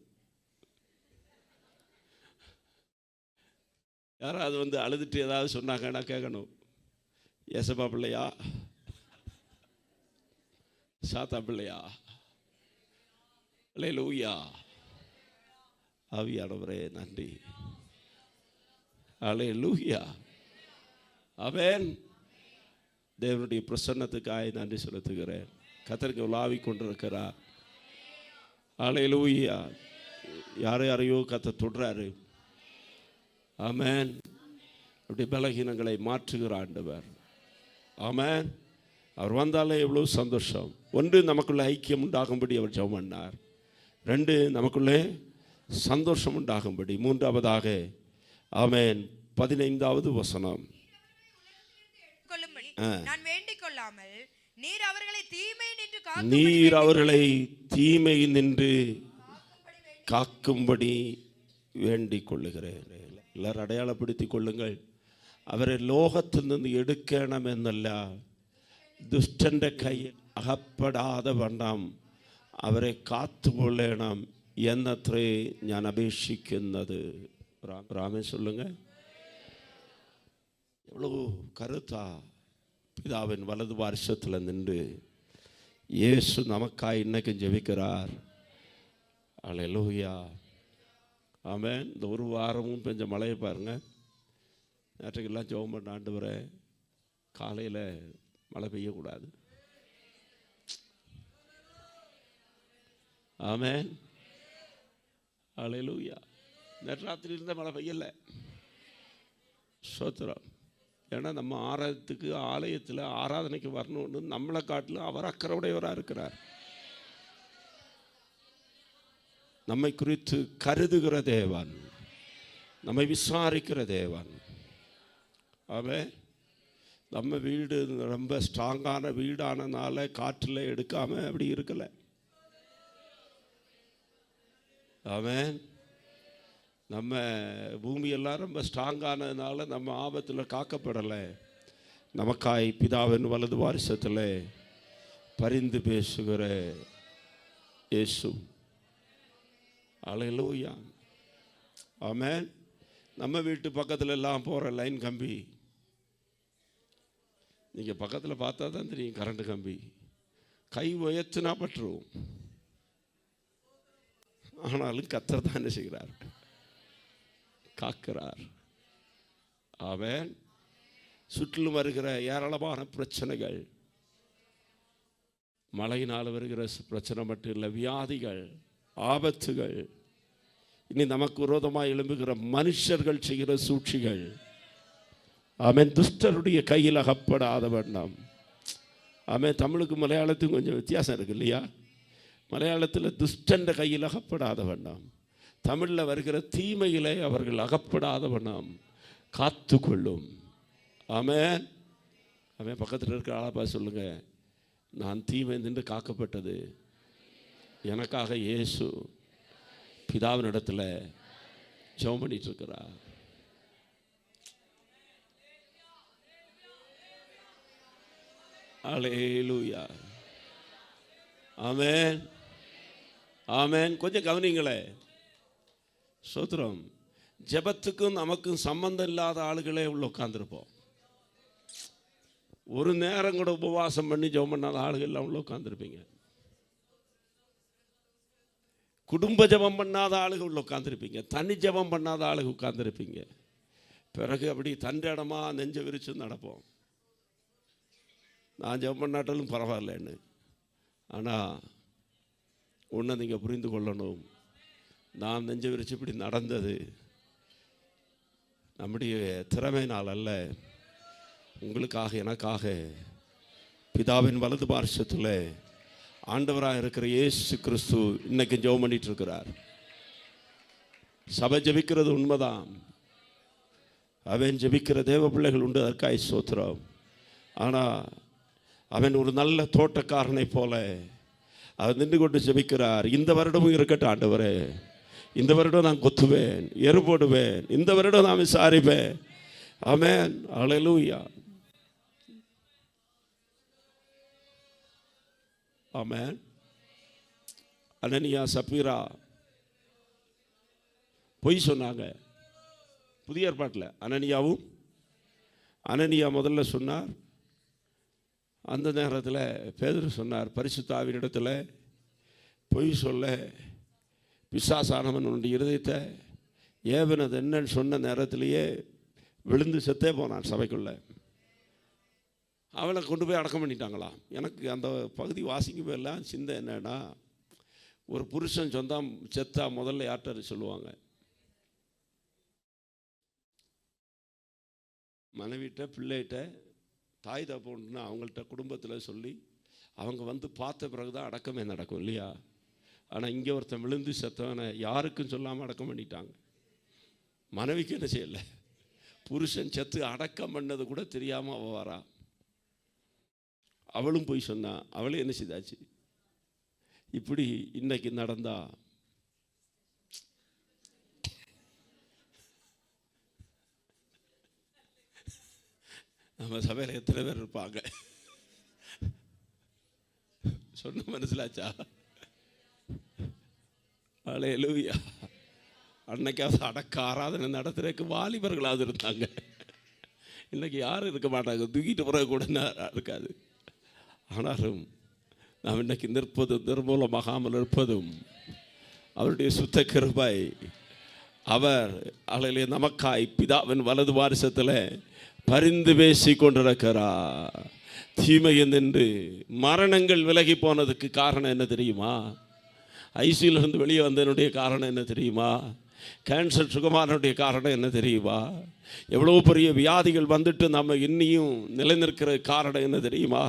யாராவது வந்து அழுதுட்டு ஏதாவது சொன்னாங்கன்னா கேட்கணும், ஏசப்பா பிள்ளையா, சாத்தா பிள்ளையா? அல்லேலூயா. ஆவியானவரே நன்றி. அல்லேலூயா, ஆமென். தேவனுடைய பிரசன்னத்துக்காக நன்றி செலுத்துகிறேன். கர்த்தருக்கு உலாவி கொண்டிருக்கிறார். அல்லேலூயா. யாரையோ கர்த்தர் தொடுறாரு. ஆமென். அப்படி பலகீனங்களை மாற்றுகிற ஆண்டவர். ஆமென். அவர் வந்தாலே எவ்வளோ சந்தோஷம். 1, நமக்குள்ளே ஐக்கியம் உண்டாகும்படி அவர் ஜெபம் பண்ணார். 2, நமக்குள்ளே சந்தோஷம் உண்டாகும்படி. 3ஆவதாக ஆமென் 15வது வசனம். நீர் அவர்களை தீமை நின்று காக்கும்படி வேண்டிக் கொள்ளுகிறேன். எல்லாரும் அடையாளப்படுத்திக் கொள்ளுங்கள். അവരെ ലോകത്തിൽ നിന്ന് എടുക്കണമെന്നല്ല, ദുഷ്ടൻ്റെ കയ്യിൽ അകപ്പെടാതെ വണ്ണം അവരെ കാത്തുകൊള്ളണം എന്നത്രേ ഞാൻ അപേക്ഷിക്കുന്നത്. ராமே சொல்லுங்க. எவ்வளோ கருத்தா பிதாவின் வலது வருஷத்தில் நின்று இயேசு நமக்காய் இன்னைக்கும் ஜெபிக்கிறார். அல்லேலூயா, ஆமென். இந்த ஒரு வாரமும் பெஞ்ச மழையை பாருங்க. நேற்றுக்கெல்லாம் ஜெபம் பண்ண, ஆண்டவரே காலையில் மழை பெய்யக்கூடாது. ஆமென், அல்லேலூயா. நேற்று ராத்திரி இருந்த மழை பெய்யலை. ஸ்தோத்திரம். ஏன்னா நம்ம ஆலயத்தில் ஆராதனைக்கு வரணும்னு நம்மளை காட்டிலும் அவர் அக்கறையுடையவராக இருக்கிறார். நம்மை குறித்து கருதுகிற தேவன், நம்மை விசாரிக்கிற தேவன். அவன் நம்ம வீடு ரொம்ப ஸ்ட்ராங்கான வீடானனால காற்றில் எடுக்காமல் அப்படி இருக்கலை. அவன் நம்ம பூமியெல்லாம் ரொம்ப ஸ்ட்ராங்கானதுனால நம்ம ஆபத்தில் காக்கப்படலை. நமக்காய் பிதாவின் வலது வாரிசத்தில் பரிந்து பேசுகிற இயேசு. அல்லேலூயா, ஆமென். நம்ம வீட்டு பக்கத்தில் எல்லாம் போகிற லைன் கம்பி, நீங்கள் பக்கத்தில் பார்த்தா தான் தெரியும். கரண்ட் கம்பி கை உயர்த்தினா பற்றுரும். ஆனாலும் கர்த்தர் தான் என்ன செய்கிறார்? காக்கிறார். ஆமென். சுற்றிலும் வருகிற ஏராளமான பிரச்சனைகள், மழையினால் வருகிற பிரச்சனை மட்டும் இல்லை, வியாதிகள், ஆபத்துகள், இனி நமக்கு விரோதமாக எழும்புகிற மனுஷர்கள் செய்கிற சூழ்ச்சிகள், ஆமென், துஷ்டருடைய கையில் அகப்படாத வேண்டாம். ஆமென். தமிழுக்கு மலையாளத்துக்கும் கொஞ்சம் வித்தியாசம் இருக்கு இல்லையா? மலையாளத்தில் துஷ்டன்ற கையில் அகப்படாத வேண்டாம். தமிழில் வருகிற தீமையிலே அவர்கள் அகப்படாத வேண்டாம், காத்து கொள்ளும். ஆமென். ஆமென். பக்கத்தில் இருக்கிற ஆளாப்பா சொல்லுங்க, நான் தீமை நின்று காக்கப்பட்டது எனக்காக இயேசு பிதாவின் இடத்துல ஜெபம் பண்ணிட்டு இருக்கிறார். அல்லேலூயா. ஆமென், ஆமென். கொஞ்சம் கவனிங்களே. ஸ்தோத்திரம். ஜெபத்துக்கும் நமக்கும் சம்பந்தம் இல்லாத ஆளுகளே உள்ள உட்காந்துருப்போம். ஒரு நேரம் கூட உபவாசம் பண்ணி ஜெபம் பண்ணாத ஆளுகள் எல்லாம் உள்ள உட்காந்துருப்பீங்க. குடும்ப ஜெபம் பண்ணாத ஆளுகள் உள்ள உட்காந்துருப்பீங்க. தனி ஜெபம் பண்ணாத ஆளுகள் உட்காந்துருப்பீங்க. பிறகு அப்படி தண்ட இடமா நெஞ்ச விரிச்சு நடப்போம். நான் ஜெபம் பண்ணாட்டாலும் பரவாயில்லன்னு. ஆனால் ஒன்று நீங்கள் புரிந்து கொள்ளணும், நான் நெஞ்ச விரிச்சு இப்படி நடந்தது நம்முடைய திறமையினால் அல்ல, உங்களுக்காக எனக்காக பிதாவின் வலது பார்சத்தில் ஆண்டவராக இருக்கிற இயேசு கிறிஸ்து இன்னைக்கு ஜெபம் பண்ணிட்டு இருக்கிறார். சபை ஜெபிக்கிறது உண்மைதான். அவன் ஜெபிக்கிற தேவ பிள்ளைகள் உண்டு, அதற்காய் ஸ்தோத்திரம். ஆனால் அவன் ஒரு நல்ல தோட்டக்காரனை போல அவர் நின்று கொண்டு ஜெபிக்கிறார். இந்த வருடமும் இருக்கட்டும் ஆண்டவரே, இந்த வருடம் நான் கொத்துவேன், எரு போடுவேன், இந்த வருடம் நான் விசாரிப்பேன். ஆமென், அல்லேலூயா, ஆமென். அனனியா சப்பீரா பொய் சொன்னாங்க புதிய ஏற்பாட்டில். அனனியா முதல்ல சொன்னார். அந்த நேரத்தில் பேதுரு சொன்னார், பரிசுத்த ஆவியினிடத்தில் பொய் சொல்ல பிசாசானவன் உன்னுடைய இருதயத்தை ஏவனது என்னன்னு சொன்ன நேரத்திலேயே விழுந்து செத்தே போனான் சபைக்குள்ள. அவளை கொண்டு போய் அடக்கம் பண்ணிட்டாங்களாம். எனக்கு அந்த பகுதி வாசிக்கும் போதெல்லாம் சிந்தை என்னன்னா, ஒரு புருஷன் சொந்தம் செத்தா முதல்ல யார்கிட்ட சொல்லுவாங்க? மனைவிட்ட, பிள்ளைகிட்ட, தாய் தப்புன்னா அவங்கள்ட்ட குடும்பத்தில் சொல்லி அவங்க வந்து பார்த்த பிறகு தான் அடக்கமே நடக்கும் இல்லையா? ஆனால் இங்கே ஒருத்தன் விழுந்து செத்தவனை யாருக்கும் சொல்லாமல் அடக்கம் பண்ணிட்டாங்க. மனைவிக்கு என்ன செய்யலை, புருஷன் செத்து அடக்கம் பண்ணது கூட தெரியாமல் அவள் வரா. அவளும் போய் சொன்னா, அவளே என்ன செய்தாச்சு. இப்படி இன்னைக்கு நடந்தா நம்ம சபையில் எத்தனை பேர் இருப்பாங்க? சொன்ன மனசிலாச்சா? அல்லேலூயா. அன்னைக்காவது அடக்க ஆராதனை நடத்துறதுக்கு வாலிபர்களாவது இருந்தாங்க. இன்னைக்கு யாரும் இருக்க மாட்டாங்க, தூக்கிட்டு போகிற கூட இருக்காது. ஆனாலும் நாம் இன்னைக்கு நிற்பதும் நிர்மூலமாகாமல் இருப்பதும் அவருடைய சுத்த கிருபை. அவர் அலையிலே நமக்காய் பிதாவின் வலது வாரிசத்தில் பரிந்து பேசி கொண்டிருக்கிறார். தீமையை நின்று மரணங்கள் விலகி போனதுக்கு காரணம் என்ன தெரியுமா? ஐசியிலிருந்து வெளியே வந்ததனுடைய காரணம் என்ன தெரியுமா? கேன்சர் சுகமானுடைய காரணம் என்ன தெரியுமா? எவ்வளோ பெரிய வியாதிகள் வந்துட்டு நம்ம இன்னியும் நிலைநிற்கிற காரணம் என்ன தெரியுமா?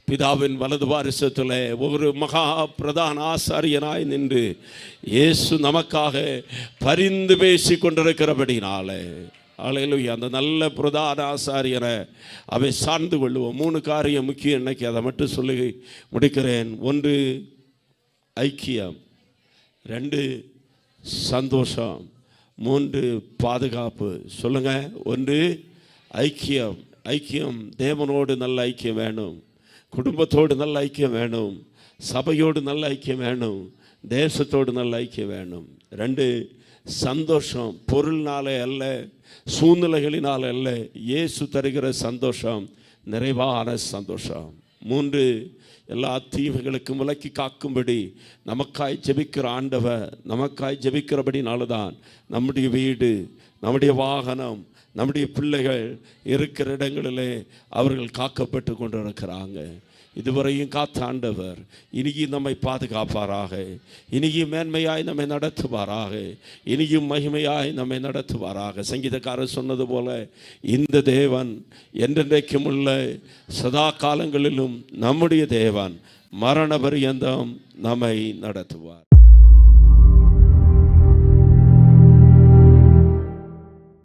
பிதாவின் வலது வாரிசத்தில் ஒரு மகா பிரதான ஆசாரியனாய் நின்று இயேசு நமக்காக பரிந்து பேசி கொண்டிருக்கிறபடினாலே, அல்லேலூயா, அந்த நல்ல பிரதான ஆசாரியரை அவை சார்ந்து கொள்ளுவோம். 3 காரியம் முக்கியம். இன்னைக்கு அதை மட்டும் சொல்லி முடிக்கிறேன். 1 ஐக்கியம், 2 சந்தோஷம், 3 பாதுகாப்பு. சொல்லுங்க. 1 ஐக்கியம். ஐக்கியம், தேவனோடு நல்ல ஐக்கியம் வேணும், குடும்பத்தோடு நல்ல ஐக்கியம் வேணும், சபையோடு நல்ல ஐக்கியம் வேணும், தேசத்தோடு நல்ல ஐக்கியம் வேணும். 2 சந்தோஷம், பொருள்னாலே அல்ல, சூழ்நிலைகளினால் அல்ல, இயேசு தருகிற சந்தோஷம், நிறைவான சந்தோஷம். 3 எல்லா தீமைகளுக்கும் விலக்கி காக்கும்படி நமக்காய் ஜெபிக்கிற ஆண்டவர், நமக்காய் ஜெபிக்கிறபடினால்தான் நம்முடைய வீடு, நம்முடைய வாகனம், நம்முடைய பிள்ளைகள் இருக்கிற இடங்களிலே அவர்கள் காக்கப்பட்டு கொண்டிருக்கிறாங்க. இதுவரையும் காத்த ஆண்டவர் இனியும் நம்மை பாதுகாப்பாராக, இனியும் மேன்மையாய் நம்மை நடத்துவாராக, இனியும் மகிமையாய் நம்மை நடத்துவாராக. சங்கீதக்காரர் சொன்னது போல இந்த தேவன் என்றென்றைக்கும் உள்ள சதா காலங்களிலும் நம்முடைய தேவன் மரண பரியந்தம் நம்மை நடத்துவார்.